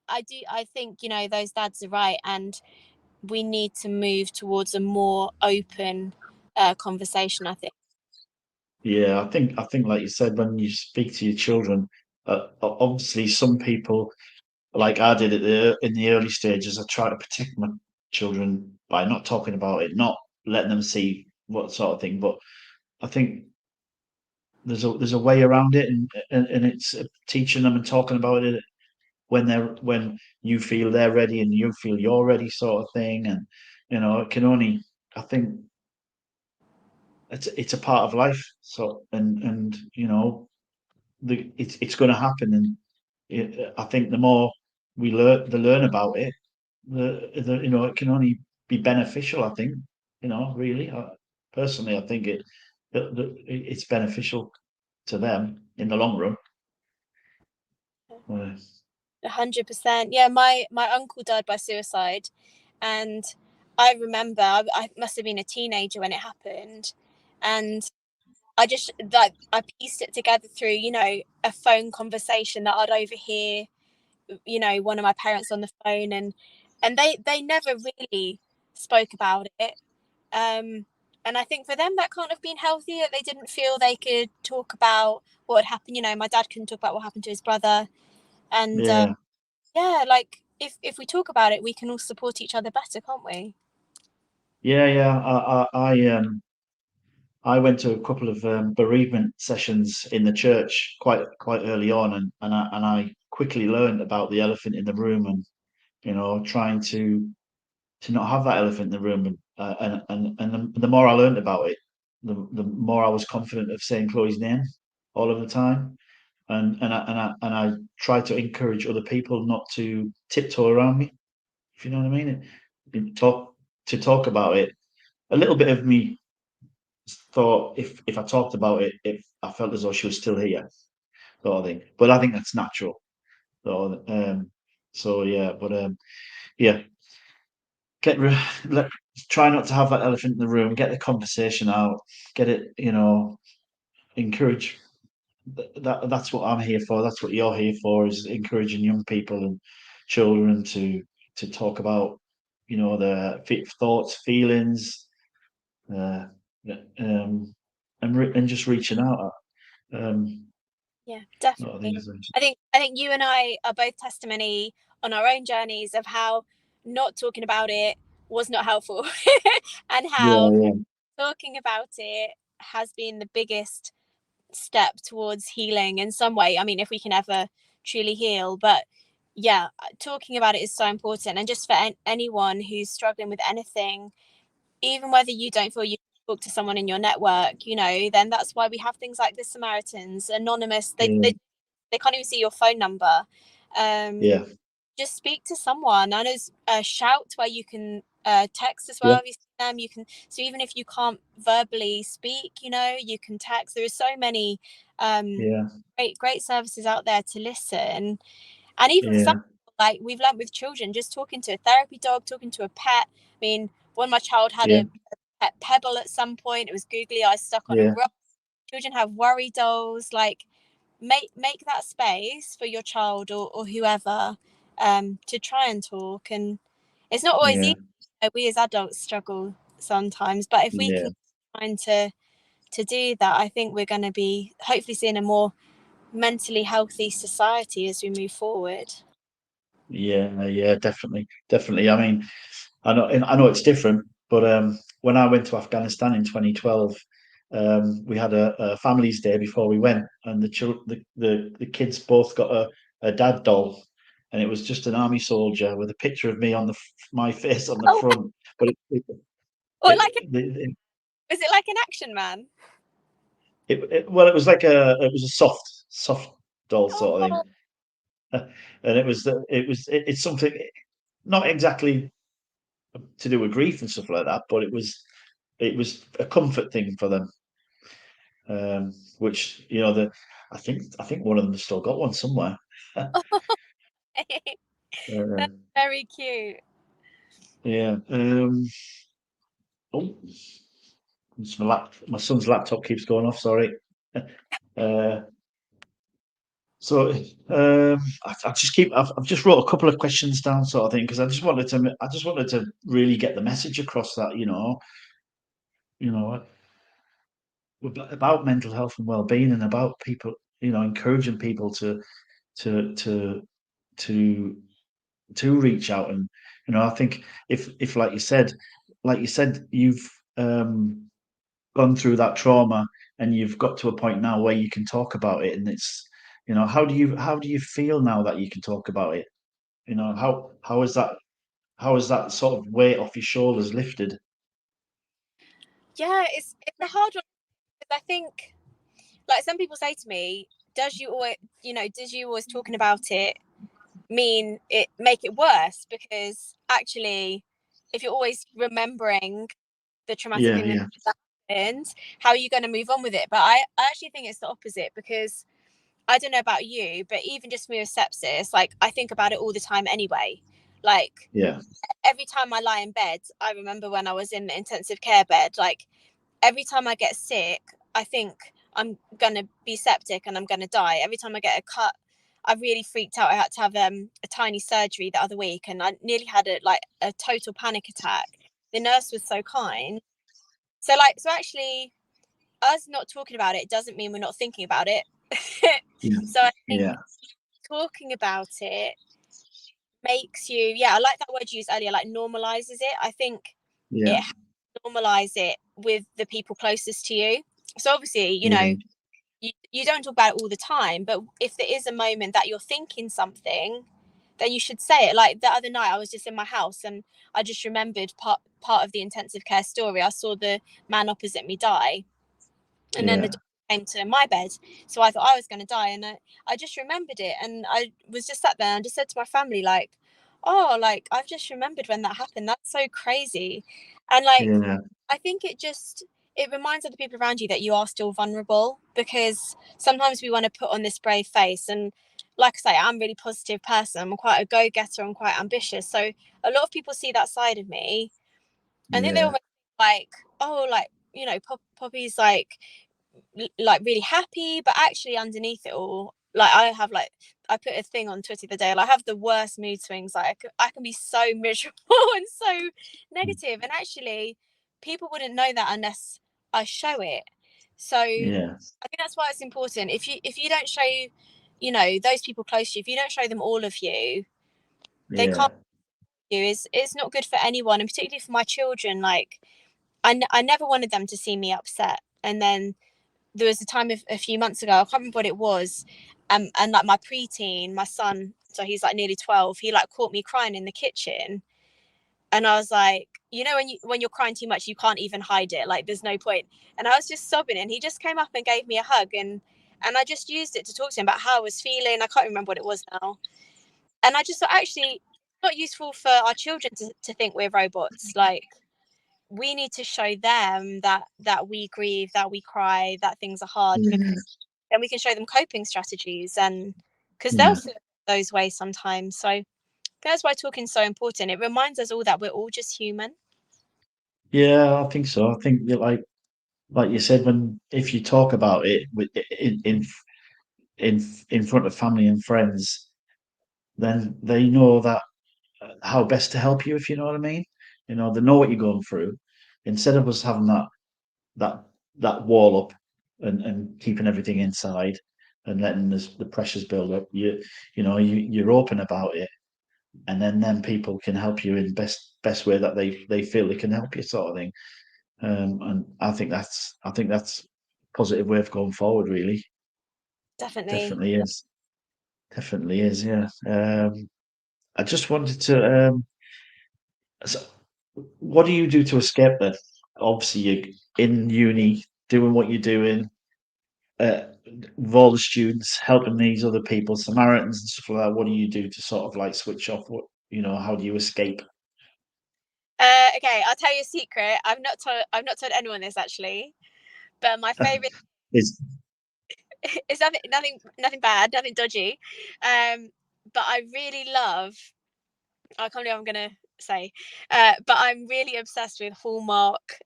I think, those dads are right. And we need to move towards a more open conversation, I think. yeah. I think, like you said, when you speak to your children, obviously some people, like I did in the early stages, I try to protect my children by not talking about it, not letting them see what sort of thing. But I think there's a way around it, and it's teaching them and talking about it when you feel they're ready and you feel you're ready, sort of thing. And it can only, I think, it's a part of life. So and it's going to happen, and I think the more we learn about it, it can only be beneficial. I think really, personally, I think it's beneficial to them in the long run. Uh, 100%. Yeah, my uncle died by suicide, and I remember I must have been a teenager when it happened, and I just like I pieced it together through a phone conversation that I'd overhear, one of my parents on the phone, and they never really spoke about it. And I think for them that can't have been healthy, that they didn't feel they could talk about what had happened. My dad couldn't talk about what happened to his brother, and yeah, yeah, like if we talk about it, we can all support each other better, can't we? yeah, yeah. I went to a couple of bereavement sessions in the church quite early on, and I quickly learned about the elephant in the room and trying to not have that elephant in the room. And the more I learned about it, the more I was confident of saying Chloe's name all of the time. And I tried to encourage other people not to tiptoe around me, if you know what I mean. Talk about it. A little bit of me thought if I talked about it, if I felt as though she was still here, sort of thing. But I think that's natural. So yeah, but yeah, let try not to have that elephant in the room. Get the conversation out. Get it. Encourage. That's what I'm here for. That's what you're here for. Is encouraging young people and children to talk about their thoughts, feelings, uh, and just reaching out. Yeah, A lot of definitely. things. I think you and I are both testimony on our own journeys of how not talking about it was not helpful, and Yeah, how yeah, talking about it has been the biggest step towards healing in some way. I mean, if we can ever truly heal, but yeah, talking about it is so important. And just for anyone who's struggling with anything, even whether you don't feel you talk to someone in your network, then that's why we have things like the Samaritans, anonymous. They yeah, they can't even see your phone number. Um, yeah, just speak to someone. I know there's a shout where you can text as well. yeah, Have you seen them? You can, so even if you can't verbally speak, you can text. There are so many um, yeah, great services out there to listen. And even for some yeah, people, like we've learned with children, just talking to a therapy dog, talking to a pet. I mean, when my child had yeah, a pet pebble at some point, it was googly eyes stuck on a yeah, rock. Children have worry dolls. Like, make that space for your child or whoever, to try and talk. And it's not always yeah, easy. We as adults struggle sometimes, but if we yeah. can try to do that, I think we're going to be hopefully seeing a more mentally healthy society as we move forward. Yeah, yeah, definitely, definitely. I mean, I know it's different, but when I went to Afghanistan in 2012, we had a families day before we went, and the kids both got a dad doll, and it was just an army soldier with a picture of me on my face on the Oh, front. But or like, it, is it like an action man? well, it was a soft doll sort of thing, Oh, and it's something not exactly to do with grief and stuff like that, but it was a comfort thing for them. Which I think one of them still got one somewhere. Uh, that's very cute. yeah. Oh, my son's laptop keeps going off. Sorry. Uh, so I just I've just wrote a couple of questions down, sort of thing, because I just wanted to really get the message across that you know about mental health and well-being, and about people, encouraging people to to to to reach out. And I think if like you said you've gone through that trauma, and you've got to a point now where you can talk about it, and it's how do you feel now that you can talk about it? How is that sort of weight off your shoulders lifted? Yeah, it's a hard one, because I think, like, some people say to me, does you always talking about it mean it make it worse? Because actually, if you're always remembering the traumatic Yeah, thing that yeah, happened, how are you going to move on with it? But I actually think it's the opposite, because I don't know about you, but even just me with sepsis, like, I think about it all the time anyway. Like, yeah, every time I lie in bed, I remember when I was in the intensive care bed, like, every time I get sick, I think I'm gonna be septic and I'm gonna die. Every time I get a cut, I really freaked out. I had to have a tiny surgery the other week, and I nearly had a total panic attack. The nurse was so kind. So actually, us not talking about it doesn't mean we're not thinking about it. yeah, So I think yeah, talking about it makes you, yeah, I like that word you used earlier, like, normalizes it. I think yeah, it normalize it with the people closest to you. So obviously, yeah, you don't talk about it all the time, but if there is a moment that you're thinking something, then you should say it. Like the other night, I was just in my house and I just remembered part of the intensive care story. I saw the man opposite me die, and then the Yeah. doctor came to my bed, so I thought I was going to die, and I just remembered it, and I was just sat there and just said to my family, like, oh, like I've just remembered when that happened. That's so crazy. And like, Yeah. I think it reminds other people around you that you are still vulnerable, because sometimes we want to put on this brave face, and like I say, I'm a really positive person. I'm quite a go-getter. I'm quite ambitious. So a lot of people see that side of me, and then they Yeah. almost like, oh, like, Poppy's like really happy, but actually underneath it all, like I put a thing on Twitter the day, like I have the worst mood swings. Like I can be so miserable and so negative, and actually people wouldn't know that unless I show it. So Yeah. I think that's why it's important. If you don't show, those people close to you, if you don't show them all of you, they Yeah. can't you. It's not good for anyone, and particularly for my children. Like I never wanted them to see me upset, and then there was a time a few months ago, I can't remember what it was, and like my preteen, my son, so he's like nearly 12, he like caught me crying in the kitchen, and I was like, when you're crying too much, you can't even hide it, like there's no point. And I was just sobbing, and he just came up and gave me a hug, and I just used it to talk to him about how I was feeling. I can't remember what it was now, and I just thought, actually it's not useful for our children to think we're robots. Like we need to show them that we grieve, that we cry, that things are hard, because Yeah. then we can show them coping strategies, and because they'll Yeah. feel those ways sometimes. So that's why talking is so important. It reminds us all that we're all just human. Yeah, I think so. I think that like you said, when if you talk about it with in in front of family and friends, then they know that how best to help you, if you know what I mean. They know what you're going through. Instead of us having that that wall up and keeping everything inside and letting the pressures build up, you're open about it, and then people can help you in best way that they feel they can help you, sort of thing. And I think that's positive way of going forward. Really, Definitely. definitely is. Definitely is. Yeah. I just wanted to. So what do you do to escape then? Obviously, you're in uni doing what you're doing, uh, with all the students, helping these other people, Samaritans and stuff like that. What do you do to sort of like switch off? How do you escape? Okay, I'll tell you a secret. I've not told anyone this actually, but my favorite Is is nothing bad, nothing dodgy. But I really love, I can't believe I'm gonna say, but I'm really obsessed with Hallmark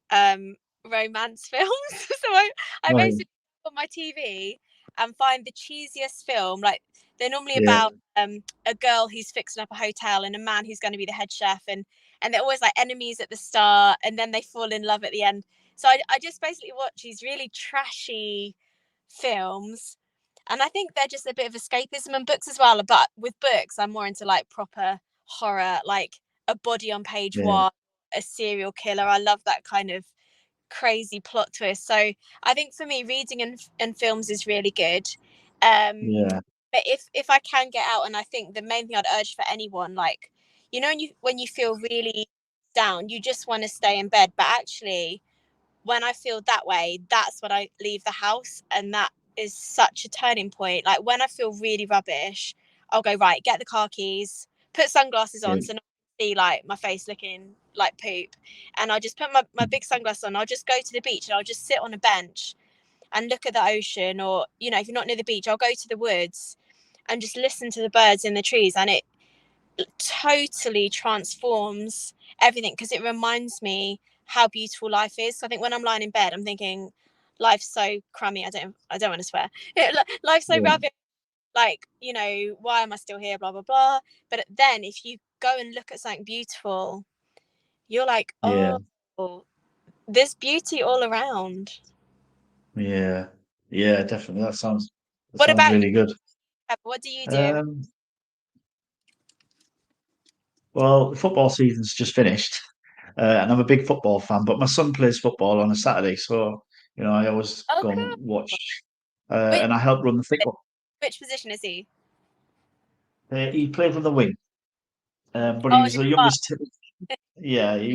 romance films. So I right? basically on my TV and find the cheesiest film. Like they're normally Yeah, about a girl who's fixing up a hotel and a man who's going to be the head chef, and they're always like enemies at the start, and then they fall in love at the end. So I just basically watch these really trashy films, and I think they're just a bit of escapism, and books as well. But with books, I'm more into like proper horror, like a body on page yeah, one, a serial killer. I love that kind of crazy plot twist. So I think for me, reading and films is really good. Um, yeah, but if I can get out, and I think the main thing I'd urge for anyone, like, when you feel really down, you just want to stay in bed, but actually when I feel that way, that's when I leave the house. And that is such a turning point. Like when I feel really rubbish, I'll go, right, get the car keys, put sunglasses yeah, on so no one can see like my face looking like poop. And I'll just put my big sunglasses on. I'll just go to the beach and I'll just sit on a bench and look at the ocean. Or, if you're not near the beach, I'll go to the woods and just listen to the birds in the trees. And it totally transforms everything, because it reminds me how beautiful life is. So I think when I'm lying in bed, I'm thinking, life's so crummy. I don't want to swear. Life's so yeah, rubbish. Like, why am I still here? Blah blah blah. But then if you go and look at something beautiful, you're like, yeah, oh, there's beauty all around. yeah, yeah. Definitely, that What sounds about you? really good. What do you do? Um, well, the football season's just finished, and I'm a big football fan. But my son plays football on a Saturday, so I always Oh, go and cool. watch, Which, and I help run the football. which position is he? He plays on the wing. But he Oh, was the youngest. Yeah, he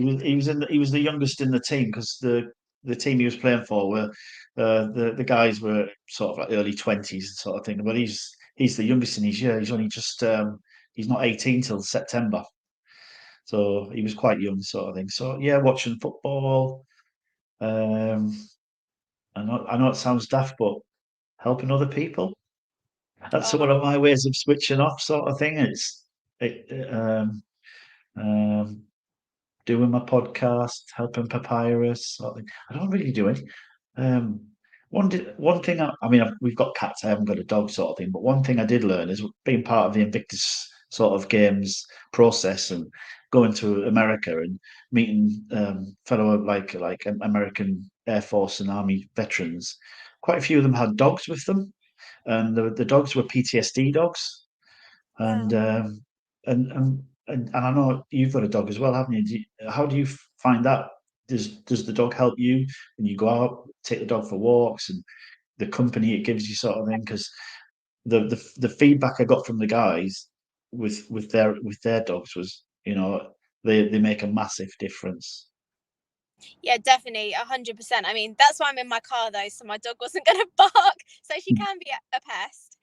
was the youngest in the team because the team he was playing for were the guys were sort of like early 20s sort of thing. But he's the youngest in his year. He's only just he's not 18 till September, so he was quite young sort of thing. So yeah, watching football. Um, I know it sounds daft, but helping other people. That's oh, one of my ways of switching off, sort of thing. It, um, doing my podcast, helping Papyrus, sort of thing. I don't really do it. Um, one thing. I mean, we've got cats. I haven't got a dog, sort of thing. But one thing I did learn is being part of the Invictus sort of games process and going to America and meeting fellow American Air Force and Army veterans. Quite a few of them had dogs with them, and the dogs were PTSD dogs. And wow. and I know you've got a dog as well, haven't you? How do you find that? Does the dog help you when you go out, take the dog for walks, and the company it gives you, sort of thing? Because the feedback I got from the guys with their dogs was, they make a massive difference. Yeah, definitely, 100%. I mean, that's why I'm in my car though, so my dog wasn't going to bark. So she can be a pest.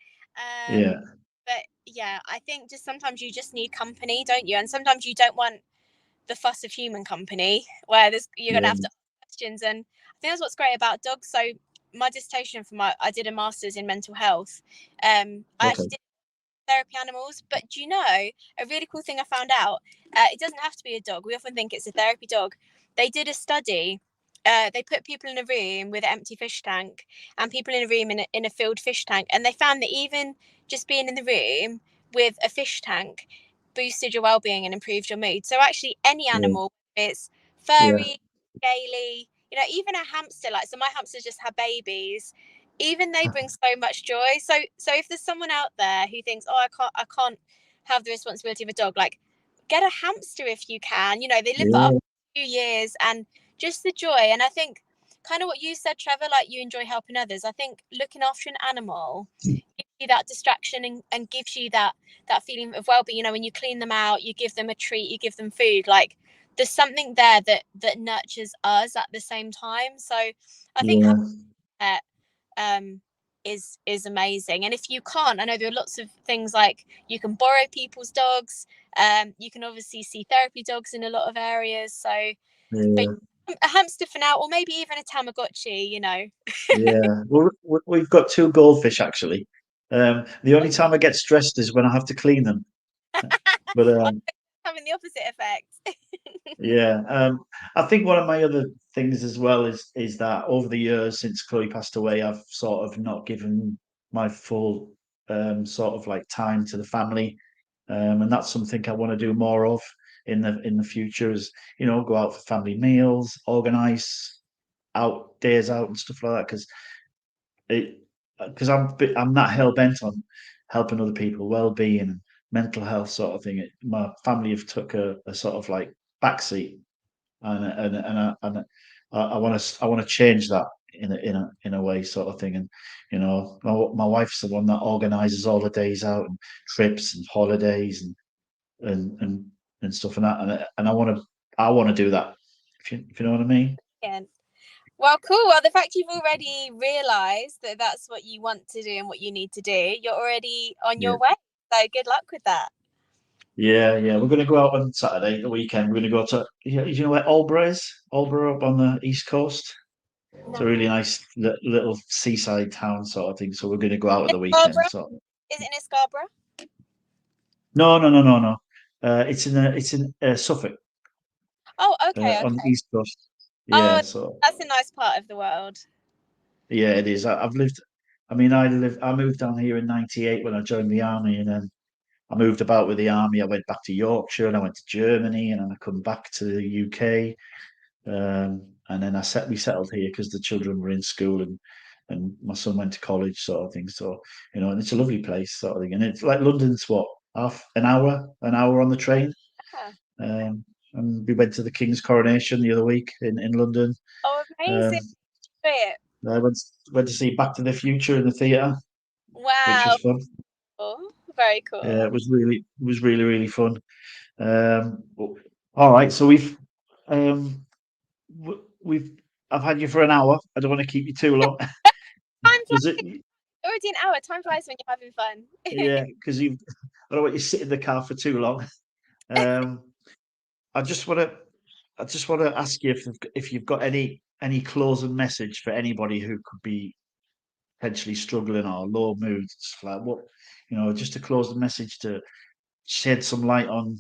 Yeah, But yeah, I think just sometimes you just need company, don't you? And sometimes you don't want the fuss of human company, where you're going to yeah, have to ask questions. And I think that's what's great about dogs. So my dissertation I did a master's in mental health. I actually okay, did therapy animals. But do you know a really cool thing I found out? It doesn't have to be a dog. We often think it's a therapy dog. They did a study. They put people in a room with an empty fish tank and people in a room in a filled fish tank, and they found that even just being in the room with a fish tank boosted your well-being and improved your mood. So actually, any yeah, animal, it's yeah, furry, scaly, even a hamster. Like, so my hamsters just had babies, even they bring so much joy. So if there's someone out there who thinks, oh, I can't have the responsibility of a dog, like, get a hamster if you can. They live for up yeah, to 2 years, and just the joy. And I think kind of what you said, Trevor, like you enjoy helping others. I think looking after an animal gives you that distraction, and gives you that feeling of well-being. When you clean them out, you give them a treat, you give them food, like there's something there that nurtures us at the same time. So I think having yeah, a pet um, is amazing. And if you can't, I know there are lots of things like you can borrow people's dogs. You can obviously see therapy dogs in a lot of areas. So, but yeah. a hamster for now, or maybe even a Tamagotchi. Yeah, well, we've got two goldfish actually. The only time I get stressed is when I have to clean them. But Having the opposite effect. yeah, I think one of my other things as well is that over the years since Chloe passed away, I've sort of not given my full sort of like time to the family, and that's something I want to do more of in the future. Is go out for family meals, organise out days out and stuff like that it because I'm that hell bent on helping other people, well-being and mental health sort of thing. My family have took a sort of like backseat, and I want to change that in a way, sort of thing. And my wife's the one that organises all the days out and trips and holidays and and, and stuff and that, and I want to do that. If you know what I mean. Yeah. Well, cool. Well, the fact you've already realised that that's what you want to do and what you need to do, you're already on Yeah. your way. So good luck with that. Yeah, yeah. We're going to go out on Saturday, the weekend. We're going to go to, you know where Aldeburgh is? Aldeburgh up on the east coast. It's a No. really nice little seaside town sort of thing. So we're going to go out at In the weekend. Scarborough? So Is it in Scarborough? no, no, no, no, no. It's in Suffolk, Oh, okay, on the okay. east coast. Oh, Yeah. So that's a nice part of the world. yeah, it is. I've lived. I mean, I moved down here in '98 when I joined the army, and then I moved about with the army. I went back to Yorkshire, and I went to Germany, and then I come back to the UK. And then we settled here because the children were in school and my son went to college, sort of thing. So and it's a lovely place, sort of thing. And it's like London's what half an hour on the train. Yeah. Um, and we went to the King's coronation the other week in London. Oh, Um, amazing. Great. I went to see Back to the Future in the theatre, which was Wow. fun. Cool. Very Yeah, cool. it was really really fun. Um, all right, so um, we've I've had you for an hour. I don't want to keep you too long. Time Was it? flies. Already an hour. Time flies when you're having fun. Yeah, because you. I don't want you to sit in the car for too long. Um, I just want to. I just want to ask you if you've got any closing message for anybody who could be potentially struggling or low moods, like what, just to close the message to shed some light on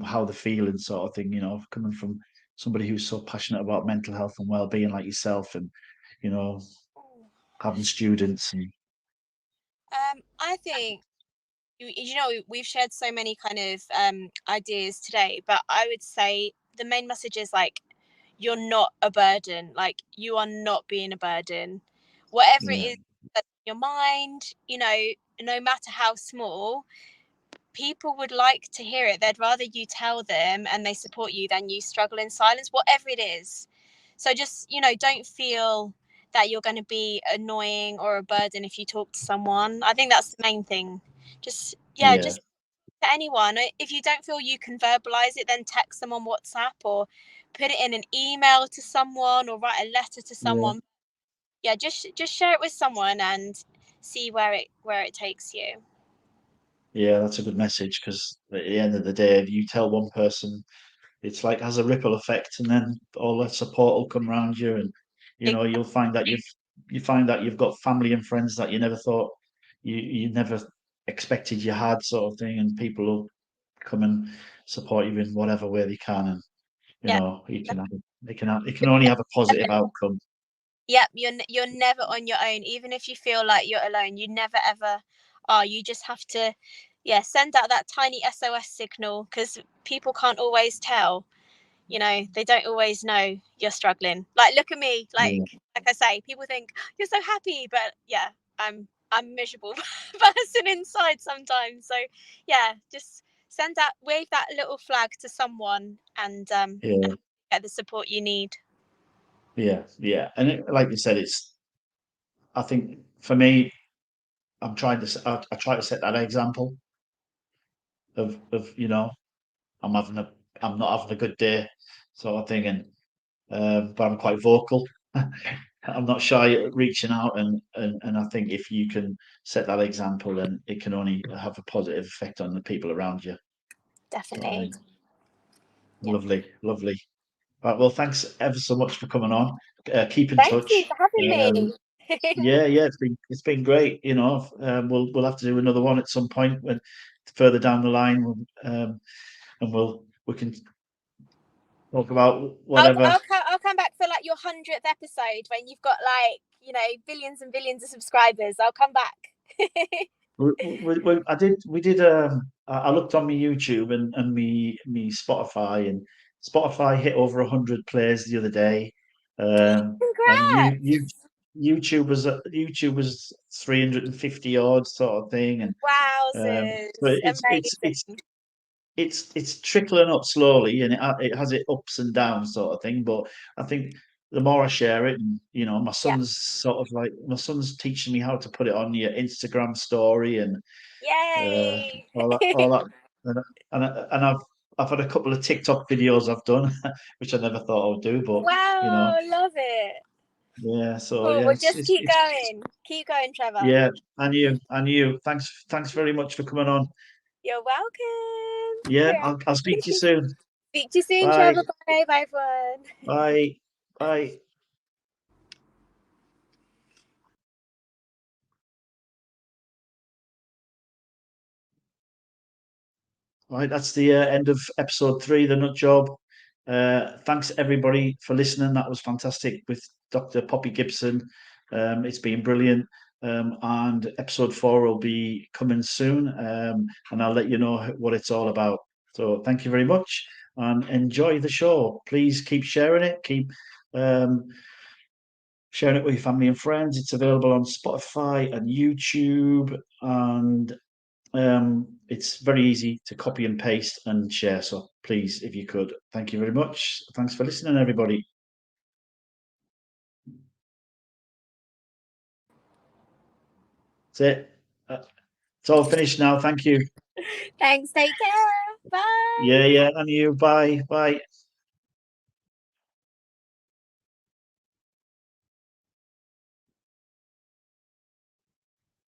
how they're feeling, sort of thing. Coming from somebody who's so passionate about mental health and well-being like yourself, and you know, having students and I think we've shared so many kind of ideas today, but I would say the main message is like you're not a burden. Like you are not being a burden. Whatever it yeah, is that's in your mind, no matter how small, people would like to hear it. They'd rather you tell them and they support you than you struggle in silence, whatever it is. So just, don't feel that you're going to be annoying or a burden if you talk to someone. I think that's the main thing. Just, yeah, yeah, just to anyone. If you don't feel you can verbalize it, then text them on WhatsApp or put it in an email to someone or write a letter to yeah, someone. Yeah, just share it with someone and see where it takes you. yeah. That's a good message, because at the end of the day, if you tell one person, it's like has a ripple effect, and then all that support will come around you, and you'll find that you've got family and friends that you never thought you never expected you had, sort of thing, and people will come and support you in whatever way they can, and Yeah. it can only have a positive outcome. Yep, you're never on your own. Even if you feel like you're alone, you never ever are. You just have to, yeah, send out that tiny SOS signal because people can't always tell. They don't always know you're struggling. Like, look at me. Yeah, Like I say, people think you're so happy, but yeah, I'm a miserable person inside sometimes. So yeah, just wave that little flag to someone and yeah, get the support you need. yeah. And like you said, I think for me, I try to set that example of I'm having a I'm not having a good day, sort of thing, and but I'm quite vocal. I'm not shy at reaching out, and I think if you can set that example, then it can only have a positive effect on the people around you. Sort of Definitely. thing. Yeah. Lovely, lovely. Right, well, thanks ever so much for coming on. Keep in Thank you touch. for having Um, me. yeah, it's been great. We'll have to do another one at some point when further down the line, and we can talk about whatever. I'll come back for like your 100th episode when you've got like billions and billions of subscribers. I'll come back. We did. I looked on my YouTube and me Spotify, and Spotify hit over 100 plays the other day, and Congrats! YouTube was 350 odd, sort of thing, and so Wowzers! Amazing. it's trickling up slowly, and it has its ups and downs, sort of thing. But I think the more I share it, and Yeah. my son's teaching me how to put it on your Instagram story, and Yay! all that, and I've had a couple of TikTok videos I've done, which I never thought I would do, but Wow, love it. yeah. So Cool. yeah, Well, just keep going. Keep going, Trevor. yeah, and you. Thanks very much for coming on. You're welcome. Yeah, I'll speak to you soon. Speak to you soon, Bye, Trevor. Bye. Bye, everyone. bye, bye. Right, that's the end of episode 3, the Nut Job. Thanks everybody for listening. That was fantastic with Dr. Poppy Gibson. It's been brilliant. And episode 4 will be coming soon, and I'll let you know what it's all about. So thank you very much and enjoy the show. Please keep sharing it. Keep um, sharing it with your family and friends. It's available on Spotify and YouTube, and it's very easy to copy and paste and share. So please, if you could, thank you very much. Thanks for listening, everybody. That's it. It's all finished now. Thank you. Thanks. Take care. Bye. Yeah, yeah, and you. Bye, bye.